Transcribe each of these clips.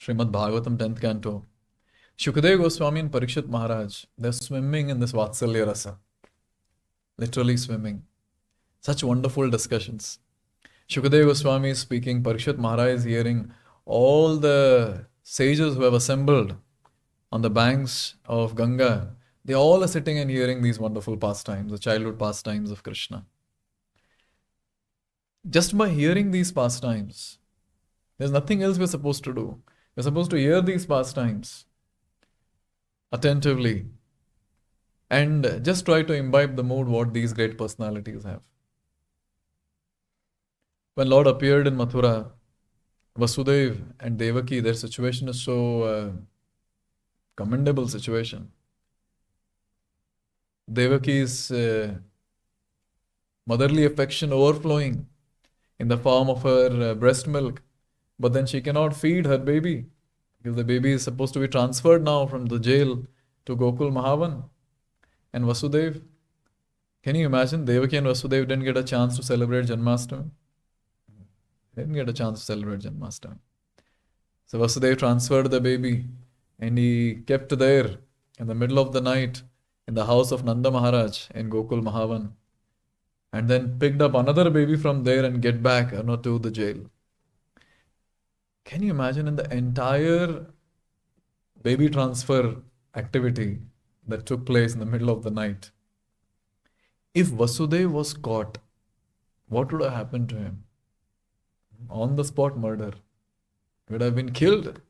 Śrīmad-Bhāgavatam 10th canto. Shukadeva Goswami and Parikshit Mahārāja, they're swimming in this Vatsalya Rasa. Literally swimming. Such wonderful discussions. Shukadeva Goswami is speaking, Parikshit Mahārāja is hearing, all the sages who have assembled on the banks of Ganga, they all are sitting and hearing these wonderful pastimes, the childhood pastimes of Krishna. Just by hearing these pastimes, there's nothing else we're supposed to do. We're supposed to hear these pastimes attentively and just try to imbibe the mood what these great personalities have. When Lord appeared in Mathura, Vasudeva and Devaki, their situation is so commendable situation. Devaki's motherly affection overflowing in the form of her breast milk, but then she cannot feed her baby because the baby is supposed to be transferred now from the jail to Gokul Mahavan. And Vasudeva, can you imagine? Devaki and Vasudeva didn't get a chance to celebrate Janmashtami. They didn't get a chance to celebrate Janmashtami. So Vasudeva transferred the baby and he kept there in the middle of the night in the house of Nanda Mahārāja in Gokul Mahavan, and then picked up another baby from there and get back to the jail. Can you imagine in the entire baby transfer activity that took place in the middle of the night? If Vasudeva was caught, what would have happened to him? On the spot murder. He would have been killed.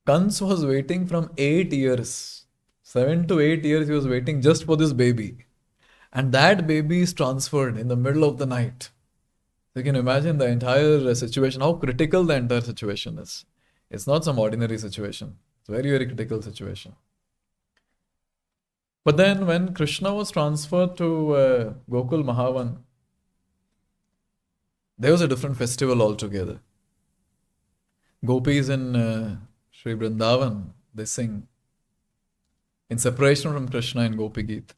Kans was waiting from 8 years. 7 to 8 years he was waiting just for this baby. And that baby is transferred in the middle of the night. You can imagine the entire situation, how critical the entire situation is. It's not some ordinary situation. It's a very, very critical situation. But then when Krishna was transferred to Gokul Mahavan, there was a different festival altogether. Gopis in Sri Vrindavan, they sing in separation from Krishna in Gopi Geet.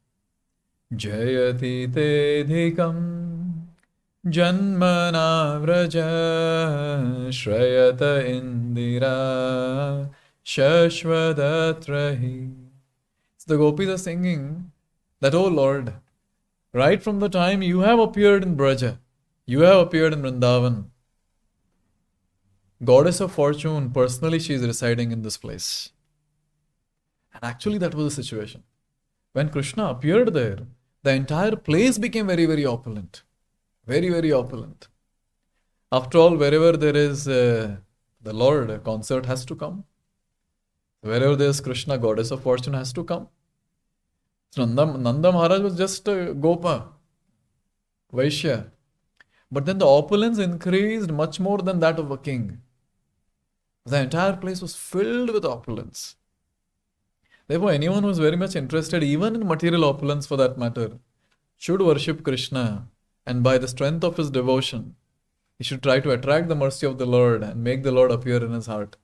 Jayati te dhikam janmana vraja shrayata indira shashvadatrahi. So the gopis are singing that, O Lord, right from the time you have appeared in Braja, you have appeared in Vrindavan, Goddess of Fortune, personally she is residing in this place. And actually that was the situation. When Krishna appeared there, the entire place became very, very opulent. Very, very opulent. After all, wherever there is the Lord, a concert has to come. Wherever there is Krishna, Goddess of Fortune has to come. So Nanda Mahārāja was just a Gopa, Vaishya. But then the opulence increased much more than that of a king. The entire place was filled with opulence. Therefore, anyone who is very much interested, even in material opulence for that matter, should worship Krishna, and by the strength of his devotion, he should try to attract the mercy of the Lord and make the Lord appear in his heart.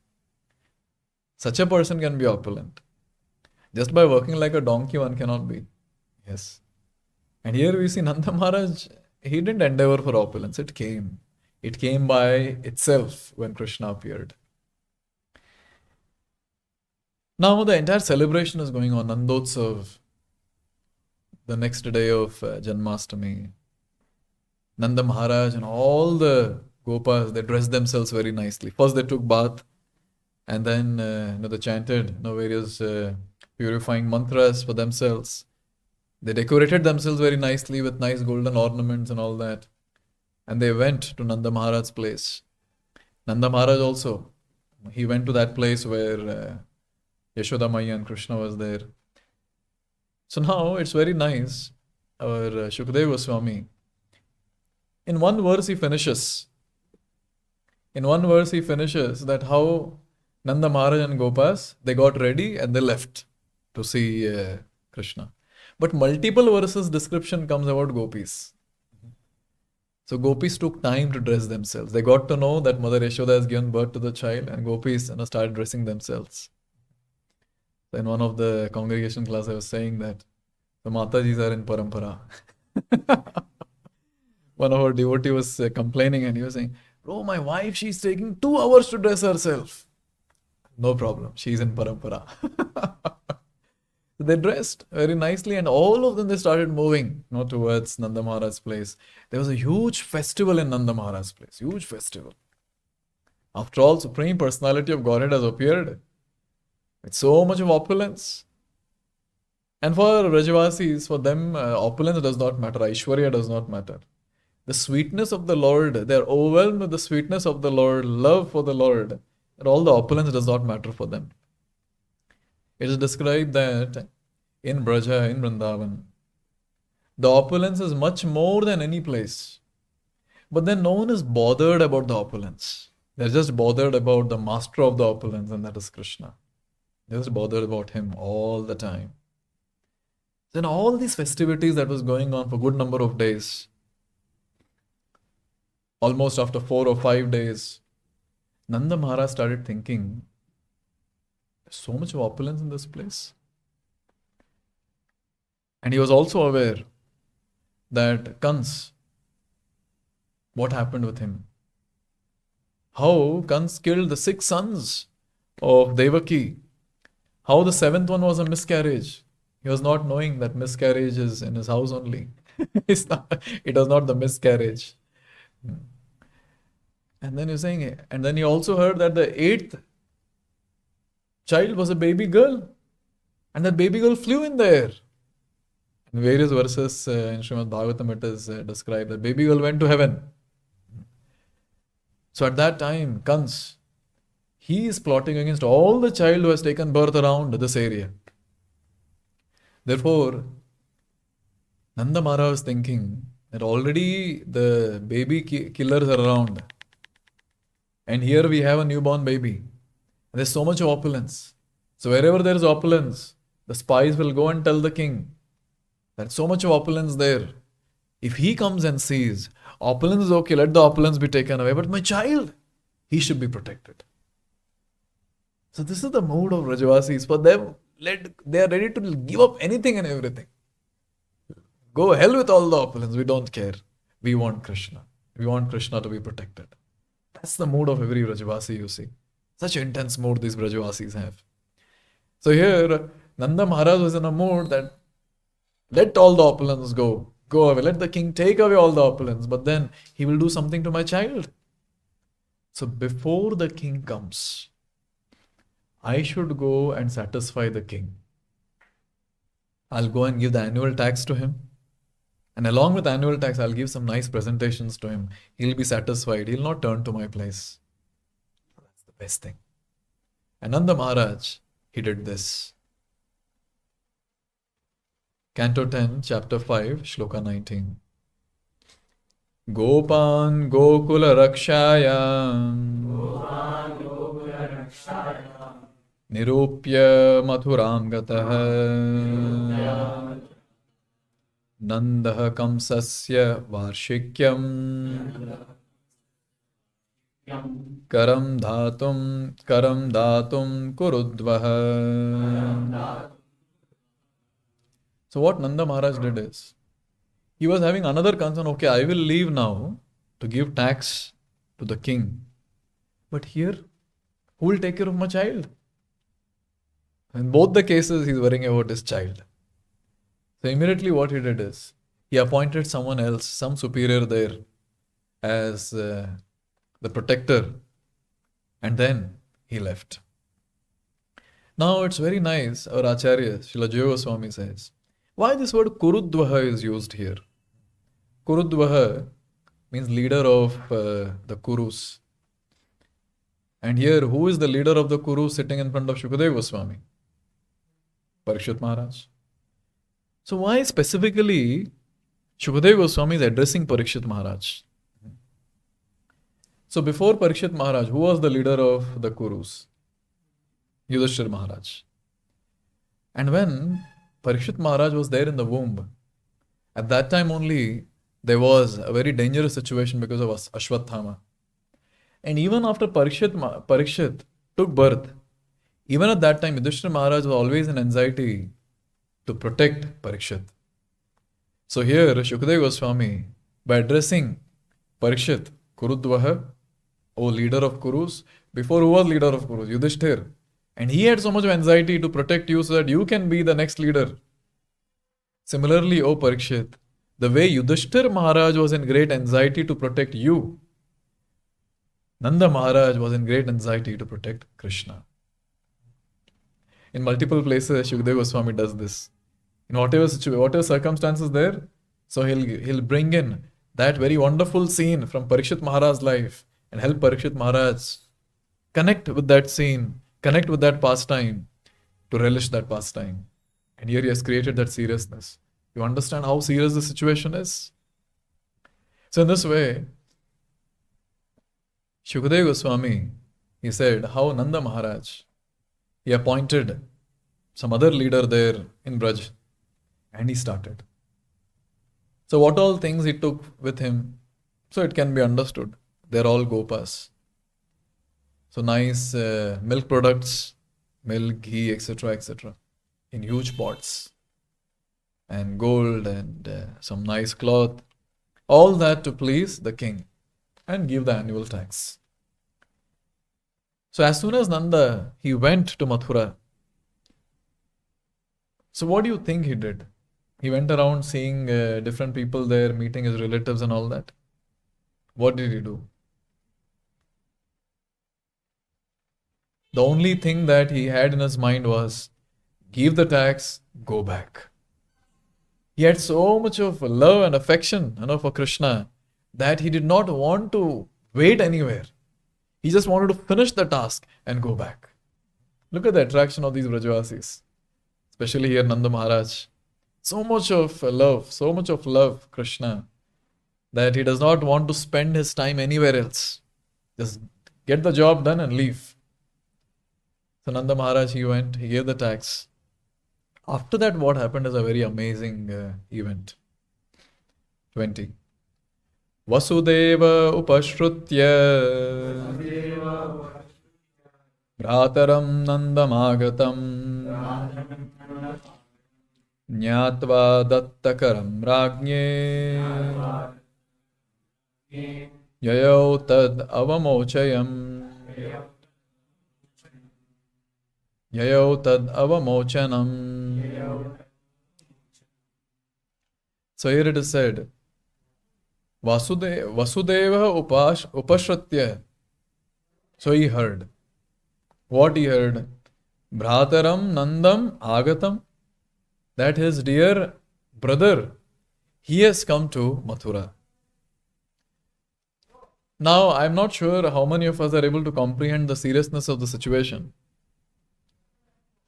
Such a person can be opulent. Just by working like a donkey, one cannot be. Yes. And here we see Nanda Mahārāja, he didn't endeavor for opulence. It came. It came by itself when Krishna appeared. Now the entire celebration is going on, Nandotsav, the next day of Janmashtami. Nanda Mahārāja and all the Gopas, they dressed themselves very nicely. First they took bath and then they chanted various purifying mantras for themselves. They decorated themselves very nicely with nice golden ornaments and all that. And they went to Nanda Mahārāja's place. Nanda Mahārāja also, he went to that place where Yashoda Maiya and Krishna was there. So now it's very nice. Our Shukadeva Goswami, in one verse he finishes that how Nanda Mahārāja and Gopas, they got ready and they left to see Krishna. But multiple verses description comes about gopis. So gopis took time to dress themselves. They got to know that Mother Yashoda has given birth to the child, and gopis started dressing themselves. So in one of the congregation class I was saying that the Matajis are in parampara. One of our devotees was complaining and he was saying, Bro, my wife, she's taking 2 hours to dress herself. No problem. She's in Parampara. They dressed very nicely, and all of them they started moving towards Nanda Maharaj's place. There was a huge festival in Nanda Maharaj's place. Huge festival. After all, Supreme Personality of Godhead has appeared with so much of opulence. And for Rajavasis, for them, opulence does not matter. Aishwarya does not matter. The sweetness of the Lord, they are overwhelmed with the sweetness of the Lord, love for the Lord, and all the opulence does not matter for them. It is described that in Braja, in Vrindavan, the opulence is much more than any place. But then no one is bothered about the opulence. They're just bothered about the master of the opulence, and that is Krishna. They're just bothered about him all the time. Then all these festivities that was going on for a good number of days, almost after 4 or 5 days, Nanda Maharaj started thinking, there's so much of opulence in this place. And he was also aware that Kans, what happened with him? How Kans killed the 6 sons of Devaki. How the 7th one was a miscarriage. He was not knowing that miscarriage is in his house only. It was not the miscarriage. And then you're saying, and then he also heard that the 8th child was a baby girl. And that baby girl flew in the air. In various verses in Śrīmad-Bhāgavatam it is described that baby girl went to heaven. So at that time, Kans, he is plotting against all the child who has taken birth around this area. Therefore, Nanda Maharaj was thinking that already the baby killers are around. And here we have a newborn baby. And there's so much opulence. So wherever there is opulence, the spies will go and tell the king. There's so much of opulence there. If he comes and sees, opulence is okay, let the opulence be taken away. But my child, he should be protected. So this is the mood of Rajavasis. For them, they are ready to give up anything and everything. Go hell with all the opulence. We don't care. We want Krishna. We want Krishna to be protected. That's the mood of every Rajavasi, you see. Such intense mood these Rajavasis have. So here, Nanda Maharaj was in a mood that let all the opulence go away. Let the king take away all the opulence. But then he will do something to my child. So before the king comes, I should go and satisfy the king. I'll go and give the annual tax to him. And along with the annual tax, I'll give some nice presentations to him. He'll be satisfied. He'll not turn to my place. That's the best thing. And Nanda Maharaj, he did this. Canto 10, chapter 5, shloka 19. Gopan Gokula Rakshaya Nirupya Mathuram Gatah Nandah Kamsasya Varshikyam Karam Dhatum Kurudvaha. So what Nanda Maharaj did is, he was having another concern, okay, I will leave now to give tax to the king. But here, who will take care of my child? In both the cases, he's worrying about his child. So immediately what he did is, he appointed someone else, some superior there, as the protector. And then he left. Now it's very nice, our Acharya, Srila Jiva Goswami says, why this word Kurudvaha is used here? Kurudvaha means leader of the Kurus. And here, who is the leader of the Kurus sitting in front of Shukadeva Goswami? Parikshit Maharaj. So why specifically Shukadeva Goswami is addressing Parikshit Maharaj? So before Parikshit Maharaj, who was the leader of the Kurus? Yudhishthira Maharaj. And when Parikshit Maharaj was there in the womb, at that time only there was a very dangerous situation because of Ashwathama. And even after Parikshit took birth, even at that time Yudhishthira Maharaj was always in anxiety to protect Parikshit. So here Shukadeva Goswami, by addressing Parikshit, Kurudvaha, oh, leader of Kurus. Before, who was leader of Kurus? Yudhishthir. And he had so much of anxiety to protect you so that you can be the next leader. Similarly, O Parikshit, the way Yudhishthir Maharaj was in great anxiety to protect you, Nanda Maharaj was in great anxiety to protect Krishna. In multiple places, Shukadeva Goswami does this. In whatever circumstances there, so he'll bring in that very wonderful scene from Parikshit Maharaj's life and help Parikshit Maharaj connect with that scene, connect with that pastime, to relish that pastime. And here he has created that seriousness. You understand how serious the situation is? So in this way, Shukadeva Goswami, he said how Nanda Maharaj, he appointed some other leader there in Braj, and he started. So what all things he took with him, so it can be understood. They're all Gopas. So nice milk products, milk, ghee, etc., in huge pots. And gold and some nice cloth. All that to please the king and give the annual tax. So as soon as Nanda, he went to Mathura. So what do you think he did? He went around seeing different people there, meeting his relatives and all that. What did he do? The only thing that he had in his mind was, give the tax, go back. He had so much of love and affection, for Krishna, that he did not want to wait anywhere. He just wanted to finish the task and go back. Look at the attraction of these Brajavasis, especially here Nanda Maharaj. So much of love, Krishna, that he does not want to spend his time anywhere else. Just get the job done and leave. So Nanda Maharaj, he went, he gave the tax. After that, what happened is a very amazing event. 20. Vasudeva upashrutya Bhrataram Nandamagatam Nyatva Dattakaram Rajñe Yayau Tad Avamochayam Yayau Tad Avamochanam. So here it is said, Vasudeva upashratya. So he heard. What he heard? Bhrataram Nandam Agatam. That his dear brother, he has come to Mathura. Now, I'm not sure how many of us are able to comprehend the seriousness of the situation.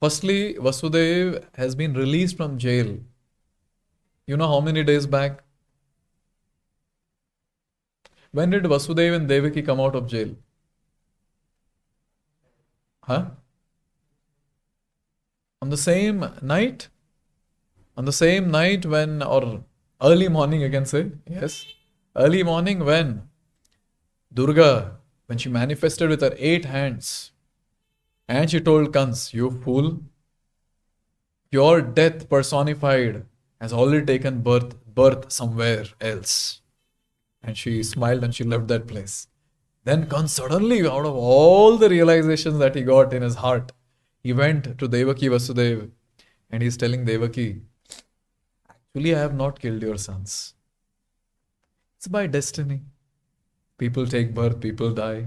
Firstly, Vasudeva has been released from jail. You know how many days back? When did Vasudeva and Devaki come out of jail? On the same night? On the same night when, or early morning you can say, yes. Early morning when Durga, when she manifested with her 8 hands, and she told Kans, you fool, your death personified has already taken birth somewhere else. And she smiled and she left that place. Then Kans suddenly, out of all the realizations that he got in his heart, he went to Devaki Vasudeva and he's telling Devaki, actually I have not killed your sons. It's by destiny. People take birth, people die.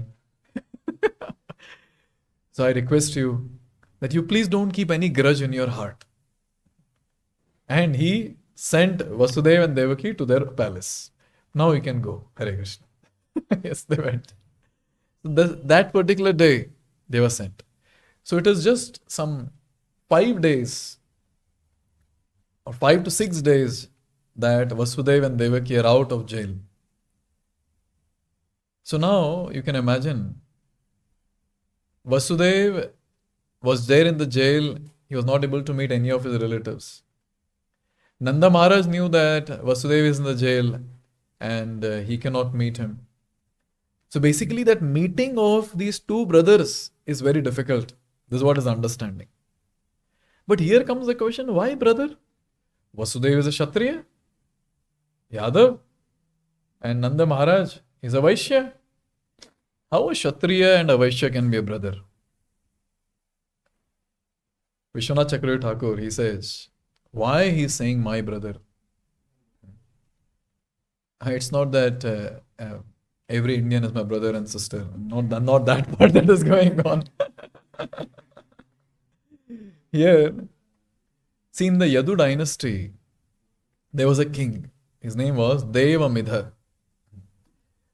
So I request you that you please don't keep any grudge in your heart. And he sent Vasudeva and Devaki to their palace. Now you can go. Hare Krishna. Yes, they went. So that particular day, they were sent. So it is just some 5 days or 5 to 6 days that Vasudeva and Devaki are out of jail. So now you can imagine, Vasudeva was there in the jail. He was not able to meet any of his relatives. Nanda Maharaj knew that Vasudeva is in the jail and he cannot meet him. So basically that meeting of these 2 brothers is very difficult. This is what is understanding. But here comes the question, why brother? Vasudeva is a Kshatriya, Yadav, and Nanda Maharaj is a Vaishya. How a Kshatriya and a Vaishya can be a brother? Vishwanath Chakravarti Thakur, he says, why he is saying my brother? It's not that every Indian is my brother and sister. Not that part that is going on. Here, see, in the Yadu dynasty, there was a king. His name was Devamidha.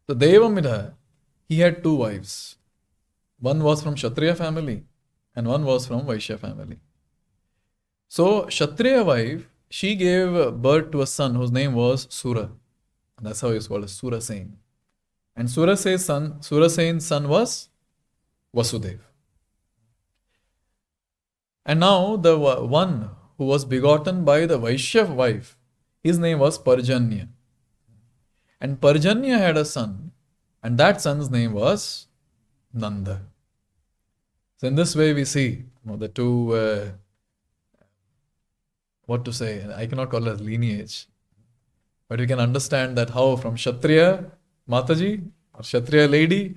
So Devamidha, he had two wives. One was from Kshatriya family and one was from Vaishya family. So Kshatriya wife, she gave birth to a son whose name was Sura. That's how he was called, as Surasen. And Surasen's son was Vasudeva. And now the one who was begotten by the Vaishya wife, his name was Parjanya. And Parjanya had a son, and that son's name was Nanda. So in this way we see the two, what to say, I cannot call it as lineage. But we can understand that how from Kshatriya Mataji or Kshatriya lady,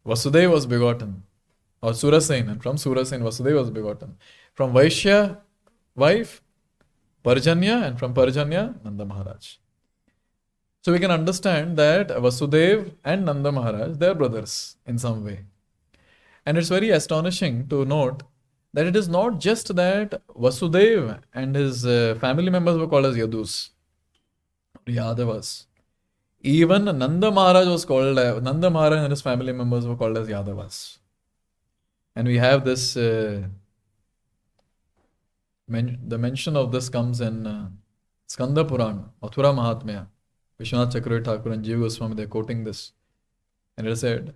Vasudeva was begotten. Or Surasen, and from Surasen Vasudeva was begotten. From Vaishya wife, Parjanya, and from Parjanya, Nanda Mahārāja. So we can understand that Vasudeva and Nanda Mahārāja, they are brothers in some way. And it's very astonishing to note that it is not just that Vasudeva and his family members were called as Yadus, Yadavas. Even Nanda Mahārāja was called, Nanda Mahārāja and his family members were called as Yadavas. And we have this, the mention of this comes in Skanda Purana, Mathura Mahatmya. Vishwanath Chakravarti Thakur and Jiva Goswami, they are quoting this. And it is said,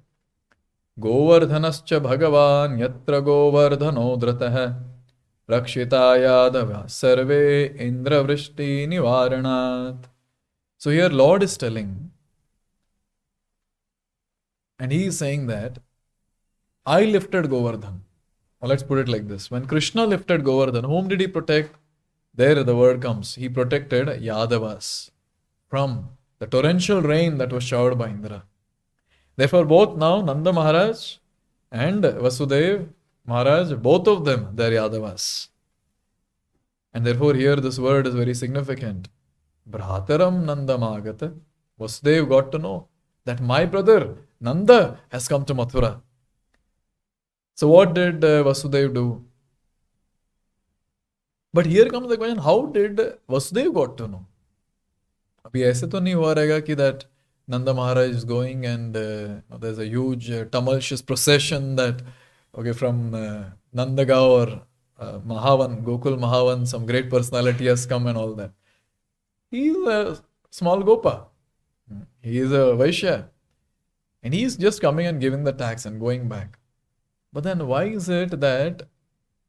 Govardhanascha Bhagavan Yatra Govardhano Dratah Rakshita Yadava Sarve Indra Vrishti Nivaranat. So here Lord is telling, and he is saying that I lifted Govardhan. Or let's put it like this. When Krishna lifted Govardhan, whom did he protect? There the word comes. He protected Yadavas from the torrential rain that was showered by Indra. Therefore, both now Nanda Mahārāja and Vasudeva Mahārāja, both of them, they are Yadavas. And therefore, here this word is very significant. Bhrataram Nanda Magata. Vasudeva got to know that my brother Nanda has come to Mathura. So what did Vasudeva do? But here comes the question, how did Vasudeva got to know? अभी ऐसे तो नहीं हुआ रहेगा कि that Nanda Mahārāja is going and there's a huge tumultuous procession that from Nandagaon or Mahavan, Gokul Mahavan, some great personality has come and all that. He is a small Gopa. He is a Vaishya. And he is just coming and giving the tax and going back. But then why is it that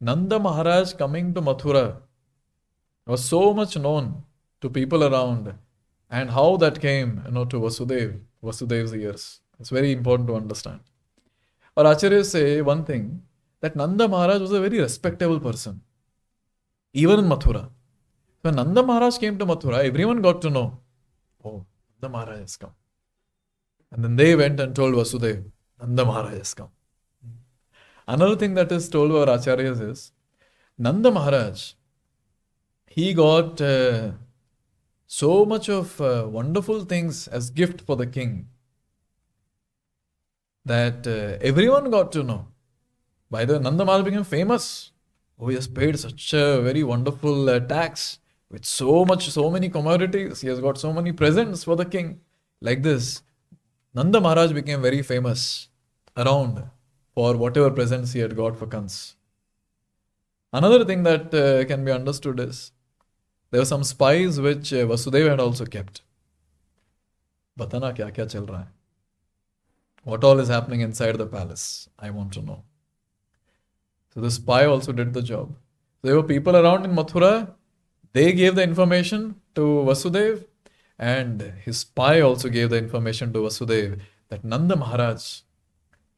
Nanda Mahārāja coming to Mathura was so much known to people around, and how that came to Vasudeva's ears? It's very important to understand. Our Acharyas say one thing, that Nanda Mahārāja was a very respectable person, even in Mathura. When Nanda Mahārāja came to Mathura, everyone got to know, oh, Nanda Mahārāja has come. And then they went and told Vasudeva, Nanda Mahārāja has come. Another thing that is told by our Acharyas is, Nanda Mahārāja, he got so much of wonderful things as gift for the king that everyone got to know. By the way, Nanda Mahārāja became famous. Oh, he has paid such a very wonderful tax with so many commodities. He has got so many presents for the king. Like this, Nanda Mahārāja became very famous around for whatever presents he had got for Kans. Another thing that can be understood is, there were some spies which Vasudeva had also kept. Batana kya chal raha hai? What all is happening inside the palace? I want to know. So the spy also did the job. There were people around in Mathura. They gave the information to Vasudeva, and his spy also gave the information to Vasudeva that Nanda Mahārāja,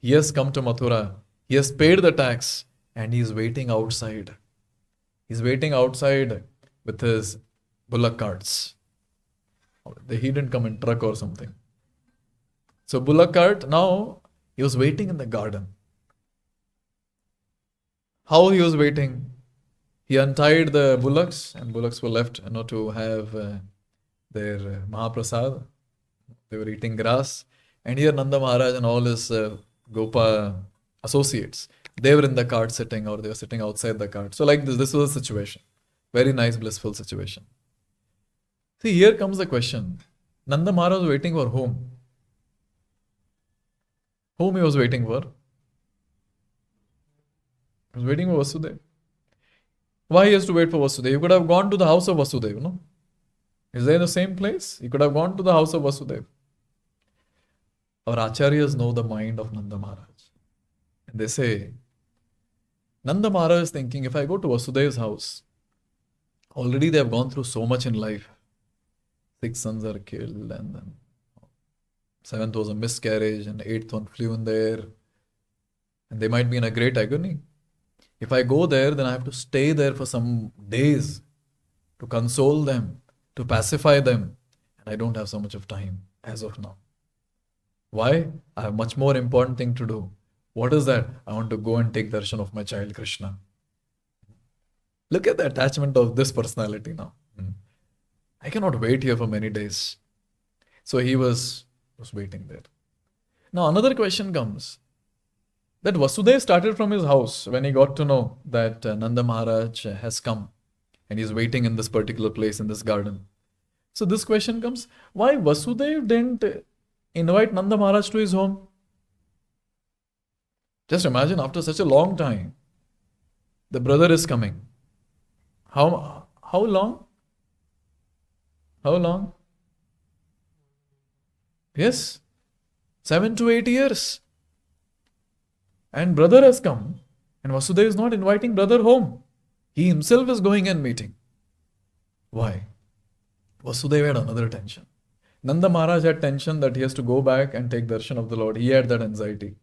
he has come to Mathura. He has paid the tax and he is waiting outside. He's waiting outside with his bullock carts. He didn't come in truck or something. So bullock cart, now He was waiting in the garden. How he was waiting? He untied the bullocks, and bullocks were left, to have their Mahaprasad. They were eating grass. And here Nanda Maharaj and all his Gopa associates, they were in the cart sitting, or they were sitting outside the cart. So like this was a situation. Very nice, blissful situation. See, here comes the question. Nanda Maharaj was waiting for whom? Whom he was waiting for? He was waiting for Vasudeva. Why he has to wait for Vasudeva? He could have gone to the house of Vasudeva, no? Is they in the same place? He could have gone to the house of Vasudeva. Our acharyas know the mind of Nanda Maharaj. And they say, Nanda Maharaj is thinking, if I go to Vasudeva's house, already they have gone through so much in life. 6 sons are killed, and then 7th was a miscarriage, and 8th one flew in the air. And they might be in a great agony. If I go there, then I have to stay there for some days to console them, to pacify them. And I don't have so much of time as of now. Why? I have much more important thing to do. What is that? I want to go and take darshan of my child Krishna. Look at the attachment of this personality now. I cannot wait here for many days. So he was waiting there. Now another question comes. That Vasudeva started from his house when he got to know that Nanda Maharaj has come and he's waiting in this particular place in this garden. So this question comes, why Vasudeva didn't invite Nanda Maharaj to his home? Just imagine, after such a long time, the brother is coming. How long? How long? Yes, 7 to 8 years. And brother has come, and Vasudeva is not inviting brother home. He himself is going and meeting. Why? Vasudeva had another tension. Nanda Maharaj had tension that he has to go back and take darshan of the Lord. He had that anxiety.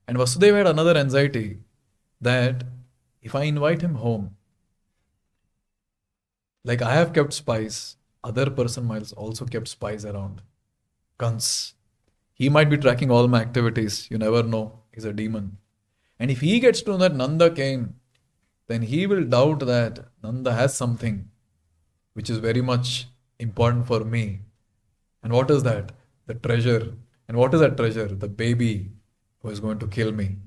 And Vasudeva had another anxiety that if I invite him home, like I have kept spies, other person might also kept spies around. Kans. He might be tracking all my activities. You never know. He's a demon. And if he gets to know that Nanda came, then he will doubt that Nanda has something which is very much important for me. And what is that? The treasure. And what is that treasure? The baby who is going to kill me.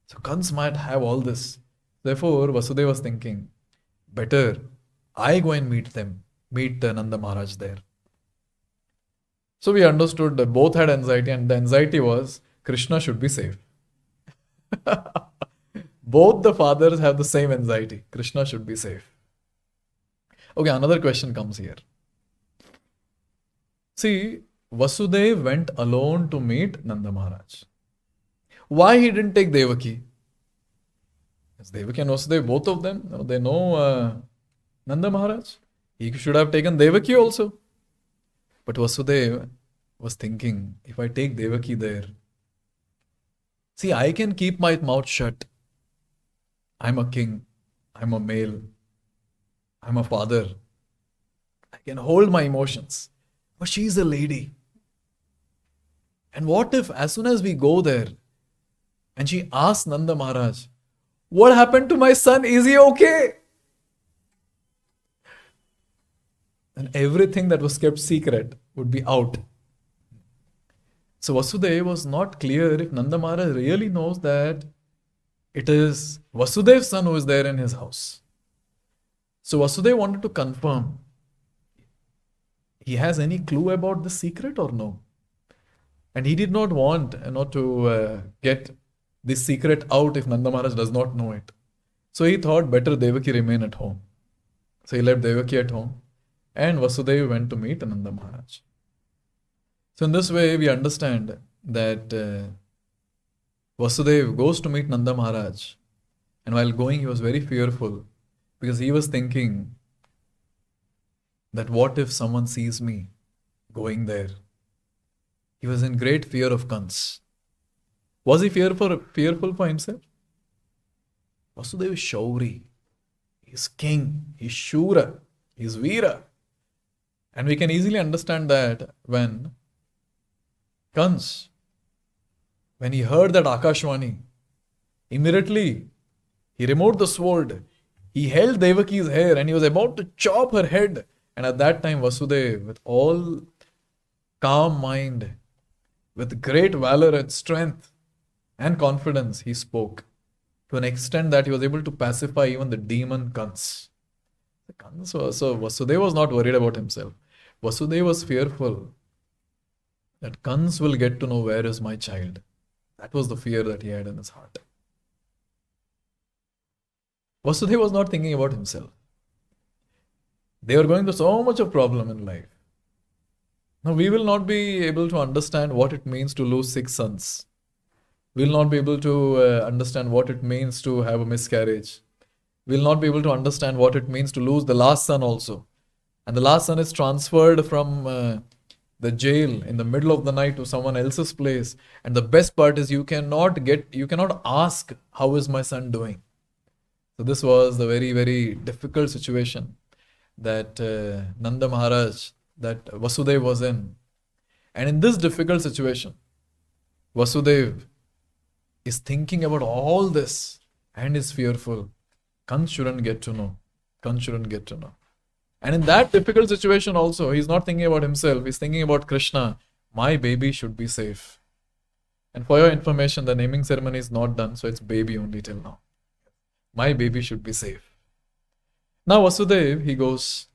So Kans might have all this. Therefore, Vasudeva was thinking, better I go and meet Nanda Maharaj there. So we understood that both had anxiety, and the anxiety was Krishna should be safe. Both the fathers have the same anxiety. Krishna should be safe. Okay, another question comes here. See, Vasudeva went alone to meet Nanda Maharaj. Why he didn't take Devaki? Yes, Devaki and Vasudeva, both of them, they know Nanda Maharaj. He should have taken Devaki also. But Vasudeva was thinking, if I take Devaki there, see, I can keep my mouth shut. I'm a king. I'm a male. I'm a father. I can hold my emotions. But she's a lady. And what if, as soon as we go there, and she asks Nanda Maharaj, what happened to my son? Is he okay? And everything that was kept secret would be out. So Vasudeva was not clear if Nanda Maharaj really knows that it is Vasudeva's son who is there in his house. So Vasudeva wanted to confirm, he has any clue about the secret or no? And he did not want to get this secret out if Nanda Maharaj does not know it. So he thought better Devaki remain at home. So he left Devaki at home, and Vasudeva went to meet Nanda Maharaj. So in this way, we understand that Vasudeva goes to meet Nanda Maharaj, and while going, he was very fearful because he was thinking that what if someone sees me going there? He was in great fear of Kans. Was he fearful for himself? Vasudeva is Shauri. He's king. He's Shura. He's Veera. And we can easily understand that when Kans when he heard that Akashvani, immediately he removed the sword. He held Devaki's hair and he was about to chop her head. And at that time, Vasudeva, with all calm mind, with great valor and strength and confidence, he spoke to an extent that he was able to pacify even the demon Kans. So Vasudeva was not worried about himself. Vasudeva was fearful that Kans will get to know where is my child. That was the fear that he had in his heart. Vasudeva was not thinking about himself. They were going through so much of problem in life. Now we will not be able to understand what it means to lose 6 sons. We will not be able to understand what it means to have a miscarriage. We will not be able to understand what it means to lose the last son also. And the last son is transferred from the jail in the middle of the night to someone else's place. And the best part is you cannot ask, how is my son doing? So this was the very, very difficult situation that Nanda Mahārāja, that Vasudeva was in. And in this difficult situation, Vasudeva is thinking about all this and is fearful. Kans shouldn't get to know. Kans shouldn't get to know. And in that difficult situation also, he's not thinking about himself. He's thinking about Krishna. My baby should be safe. And for your information, the naming ceremony is not done, so it's baby only till now. My baby should be safe. Now Vasudeva, he goes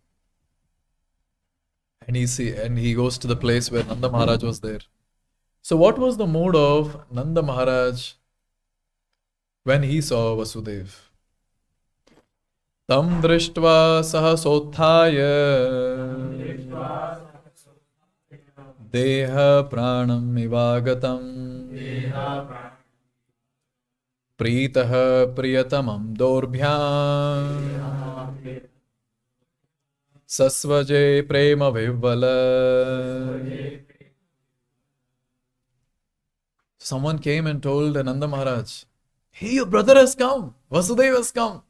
and he goes to the place where Nanda Mahārāja was there. So what was the mood of Nanda Mahārāja when he saw Vasudeva? Tam drishtva sahasothaya deha pranam ivagatam Pritaha priyatamam dorbhyam Sasvaje prema vivvala. Someone came and told Nanda Mahārāja, hey, your brother has come. Vasudeva has come.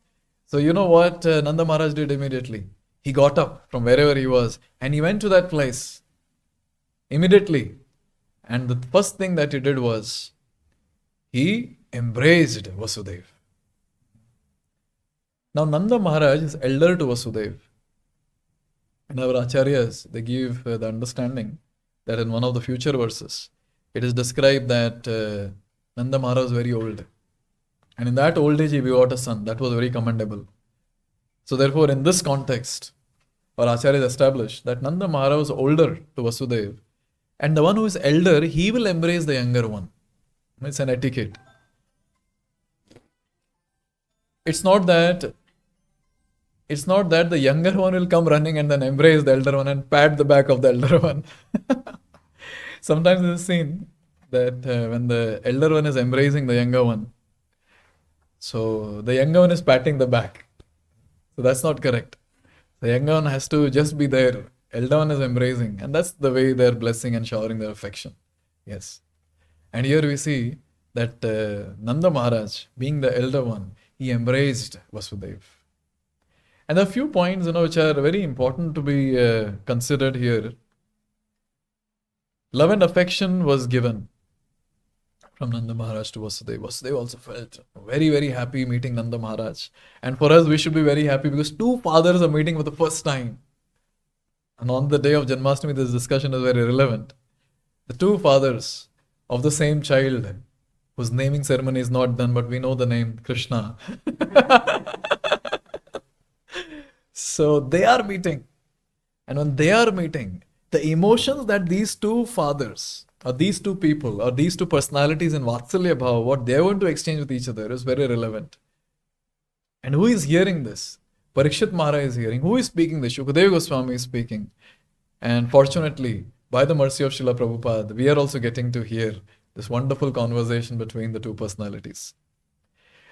So you know what Nanda Mahārāja did immediately? He got up from wherever he was and he went to that place immediately. And the first thing that he did was, he embraced Vasudeva. Now Nanda Mahārāja is elder to Vasudeva. And our acharyas, they give the understanding that in one of the future verses, it is described that Nanda Mahārāja was very old. And in that old age, he begot a son. That was very commendable. So therefore, in this context, our acharyas established that Nanda Mahārāja was older to Vasudeva. And the one who is elder, he will embrace the younger one. It's an etiquette. It's not that the younger one will come running and then embrace the elder one and pat the back of the elder one. Sometimes it is seen that when the elder one is embracing the younger one, so the younger one is patting the back. So that's not correct. The younger one has to just be there. Elder one is embracing. And that's the way they're blessing and showering their affection. Yes. And here we see that Nanda Mahārāja, being the elder one, he embraced Vasudeva. And there are a few points, which are very important to be considered here. Love and affection was given from Nanda Mahārāja to Vasudeva. Vasudeva also felt very, very happy meeting Nanda Mahārāja. And for us, we should be very happy because two fathers are meeting for the first time. And on the day of Janmashtami, this discussion is very relevant. The two fathers of the same child, whose naming ceremony is not done, but we know the name, Krishna. So they are meeting. And when they are meeting, the emotions that these two fathers, or these two people, or these two personalities in Vatsalya Bhava, what they are going to exchange with each other is very relevant. And who is hearing this? Parikshit Maharaj is hearing. Who is speaking this? Shukadeva Goswami is speaking. And fortunately, by the mercy of Srila Prabhupada, we are also getting to hear this wonderful conversation between the two personalities.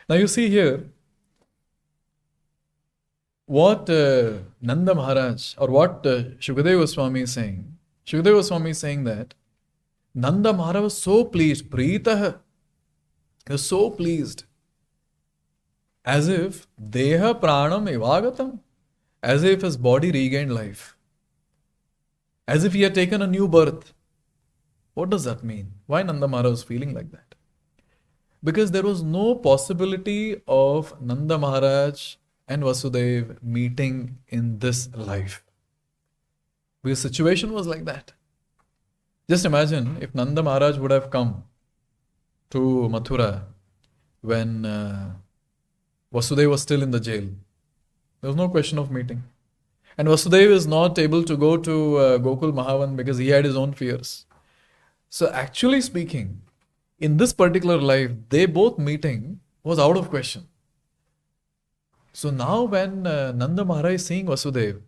Now you see here, what Nanda Mahārāja, or what Shukadeva Goswami is saying. Shukadeva Goswami is saying that Nanda Mahārāja was so pleased, Pritaha, he was so pleased, as if Deha Pranam Evagatam, as if his body regained life, as if he had taken a new birth. What does that mean? Why Nanda Mahārāja was feeling like that? Because there was no possibility of Nanda Maharaj and Vasudeva meeting in this life. Because the situation was like that. Just imagine if Nanda Maharaj would have come to Mathura when Vasudeva was still in the jail. There was no question of meeting. And Vasudeva is not able to go to Gokul Mahavan because he had his own fears. So actually speaking, in this particular life, they both meeting was out of question. So now when Nanda Maharaj is seeing Vasudeva,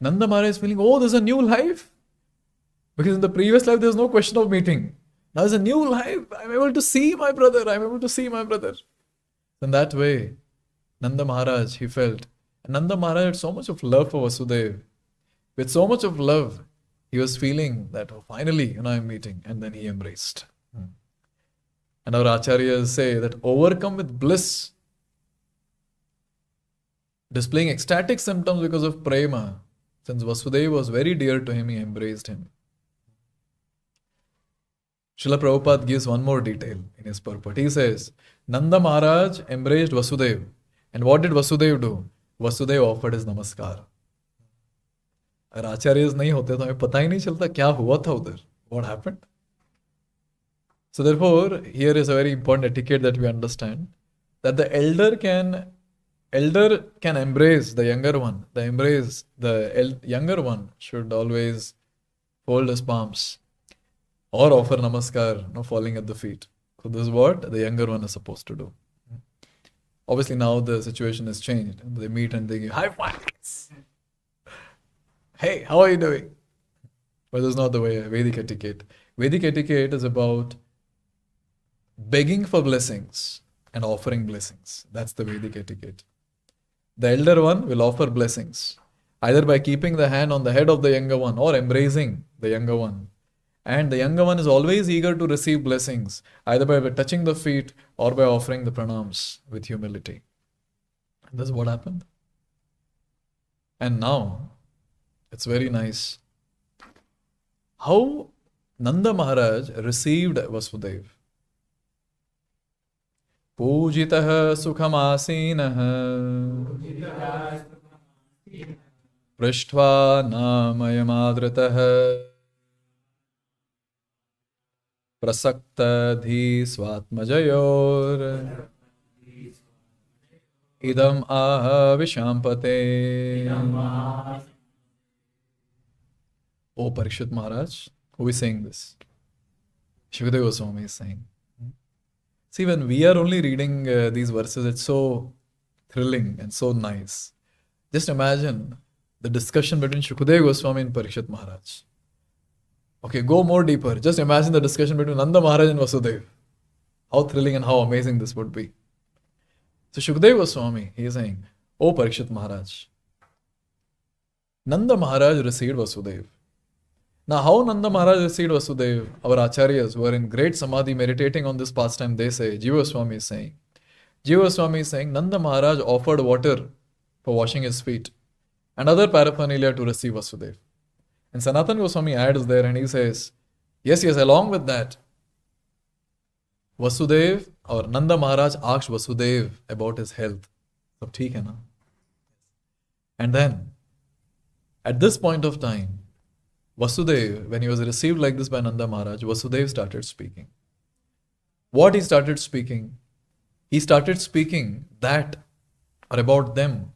Nanda Maharaj is feeling, oh, there's a new life. Because in the previous life, there was no question of meeting. Now there's a new life. I'm able to see my brother. I'm able to see my brother. In that way, Nanda Maharaj, he felt. And Nanda Maharaj had so much of love for Vasudeva. With so much of love, he was feeling that, oh, finally, I'm meeting. And then he embraced. And our acharyas say that overcome with bliss, displaying ecstatic symptoms because of prema, since Vasudeva was very dear to him, he embraced him. Srila Prabhupada gives one more detail in his purport. He says, Nanda Maharaj embraced Vasudeva. And what did Vasudeva do? Vasudeva offered his namaskar. अगर आचार्यज नहीं होते तो हमें पता ही नहीं चलता क्या हुआ था उधर. What happened? So therefore, here is a very important etiquette that we understand, that the elder can embrace the younger one. The younger one should always fold his palms or offer namaskar, falling at the feet. So this is what the younger one is supposed to do. Obviously now the situation has changed. They meet and they give high fives. Hey, how are you doing? But this is not the way Vedic etiquette. Vedic etiquette is about begging for blessings and offering blessings. That's the Vedic etiquette. The elder one will offer blessings, either by keeping the hand on the head of the younger one or embracing the younger one. And the younger one is always eager to receive blessings, either by touching the feet or by offering the pranams with humility. And this is what happened. And now, it's very nice how Nanda Maharaj received Vasudeva. Pujitah sukhamasīnah Prishtva namayamādritah Prasakta dhi svatmajayor Idam aha vishampate. O Parikshit Maharaj, who is saying this? Shukadeva Goswami is saying. See, when we are only reading these verses, it's so thrilling and so nice. Just imagine the discussion between Shukadeva Goswami and Parikshit Maharaj. Okay, go more deeper. Just imagine the discussion between Nanda Maharaj and Vasudeva. How thrilling and how amazing this would be. So Shukadeva Goswami, he is saying, O Parikshit Maharaj, Nanda Maharaj received Vasudeva. Now, how Nanda Maharaj received Vasudeva, our acharyas who are in great samadhi meditating on this pastime, they say, Jiva Goswami is saying, Nanda Maharaj offered water for washing his feet and other paraphernalia to receive Vasudeva. And Sanatana Goswami adds there and he says, yes, along with that, Vasudeva or Nanda Maharaj asked Vasudeva about his health. So, theek hai na? And then, at this point of time, Vasudeva, when he was received like this by Nanda Maharaj, Vasudeva started speaking. What he started speaking? He started speaking that or about them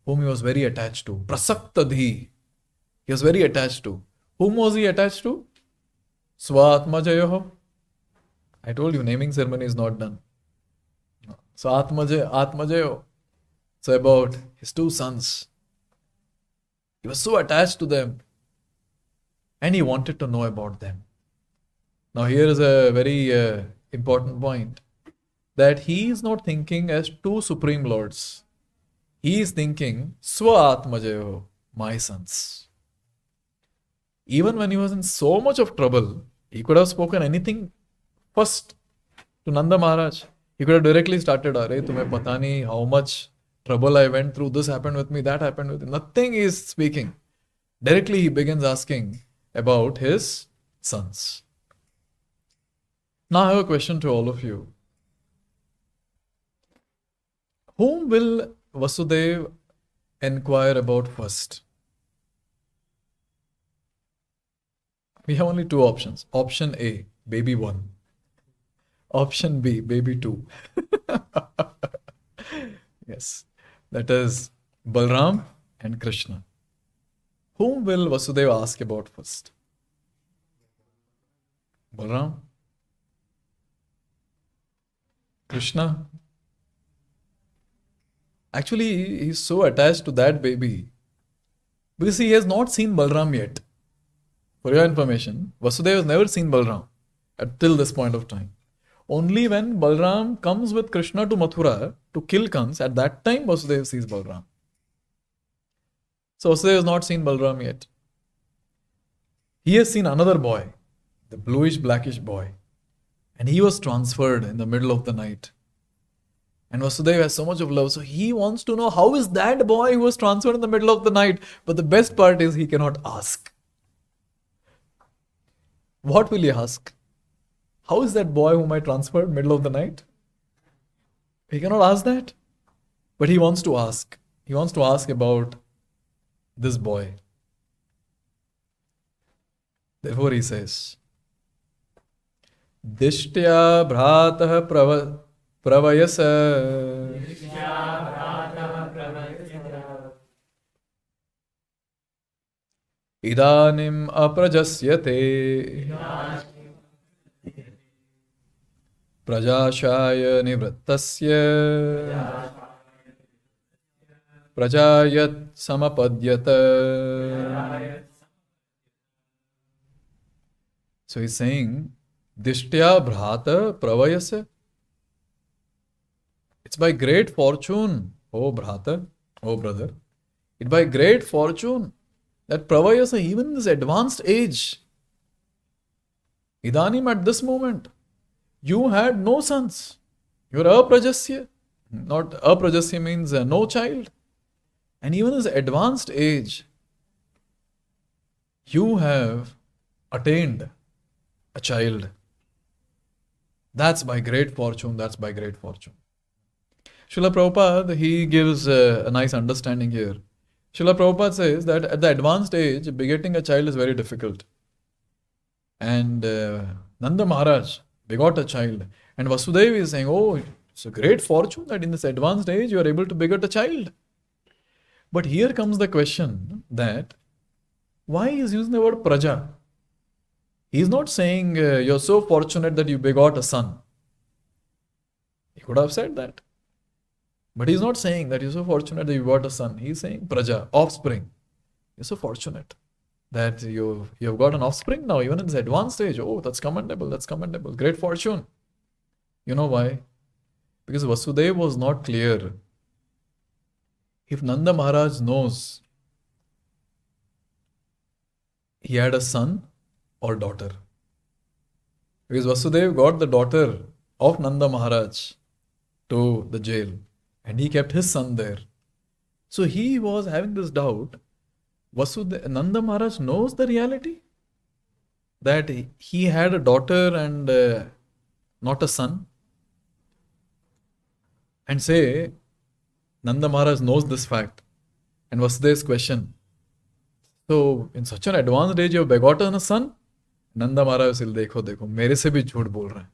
whom he was very attached to. Prasaktadhi. He was very attached to. Whom was he attached to? Swatmajayoho. I told you, naming ceremony is not done. So Atmajayo. So about his two sons. He was so attached to them. And he wanted to know about them. Now here is a very important point. That he is not thinking as two supreme lords. He is thinking, Swa-Atmajayo, my sons. Even when he was in so much of trouble, he could have spoken anything first to Nanda Maharaj. He could have directly started, Are, tumhe pata nahi how much trouble I went through, this happened with me, that happened with me. Nothing he is speaking. Directly he begins asking about his sons. Now I have a question to all of you. Whom will Vasudeva inquire about first? We have only two options. Option A, baby 1. Option B, baby 2. Yes, that is Balram and Krishna. Whom will Vasudeva ask about first? Balram? Krishna? Actually, he is so attached to that baby because he has not seen Balram yet. For your information, Vasudeva has never seen Balram till this point of time. Only when Balram comes with Krishna to Mathura to kill Kans, at that time Vasudeva sees Balram. So Vasudeva has not seen Balram yet. He has seen another boy, the bluish blackish boy, and he was transferred in the middle of the night. And Vasudeva has so much of love, so he wants to know how is that boy who was transferred in the middle of the night. But the best part is he cannot ask. What will he ask? How is that boy whom I transferred middle of the night? He cannot ask that. But he wants to ask. He wants to ask about this boy. Therefore he says, Dishtya bhratah pravayasa idanim aprajasyate prajashaya nivrittasya prajayat samapadyata. So he's saying, Dishtya bhrata pravayasa. It's by great fortune, oh bhrata, oh brother, it's by great fortune that pravayasa, even in this advanced age, idanim, at this moment, you had no sons. You are aprajasya. Not aprajasya means no child. And even in this advanced age, you have attained a child. That's by great fortune. That's by great fortune. Srila Prabhupada, he gives a nice understanding here. Srila Prabhupada says that at the advanced age, begetting a child is very difficult. And Nanda Mahārāja begot a child. And Vasudeva is saying, oh, it's a great fortune that in this advanced age you are able to beget a child. But here comes the question that why he is using the word praja? He is not saying you're so fortunate that you begot a son. He could have said that. But he's not saying that you're so fortunate that you got a son. He's saying praja, offspring. You're so fortunate that you have got an offspring now, even in this advanced stage. Oh, that's commendable, that's commendable. Great fortune. You know why? Because Vasudeva was not clear. If Nanda Maharaj knows he had a son or daughter. Because Vasudeva got the daughter of Nanda Maharaj to the jail. And he kept his son there. So he was having this doubt. Nanda Maharaj knows the reality that he had a daughter and not a son. And say, Nanda Maharaj knows this fact. And Vasudeva's question. So in such an advanced age you have begotten a son? Nanda Maharaj will dekho, mere se bhi jhoot bol raha hai.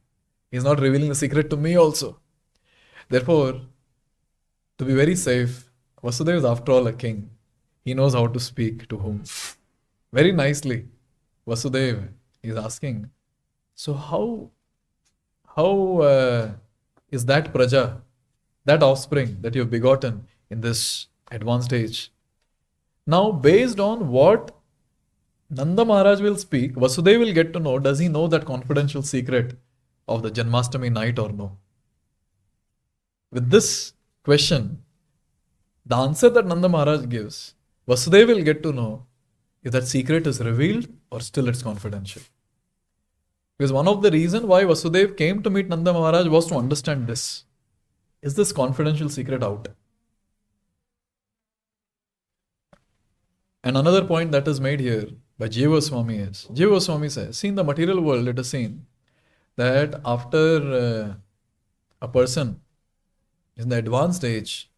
He is not revealing the secret to me also. Therefore, to be very safe, Vasudeva is after all a king. He knows how to speak to whom. Very nicely, Vasudeva is asking, so how is that praja, that offspring that you have begotten in this advanced age? Now, based on what Nanda Maharaj will speak, Vasudeva will get to know, does he know that confidential secret of the Janmashtami night or no? With this question, the answer that Nanda Maharaj gives, Vasudeva will get to know if that secret is revealed or still it's confidential. Because one of the reasons why Vasudeva came to meet Nanda Maharaj was to understand this. Is this confidential secret out? And another point that is made here by Jiva Goswami is, Jiva Goswami says, see in the material world it is seen that after a person in the advanced age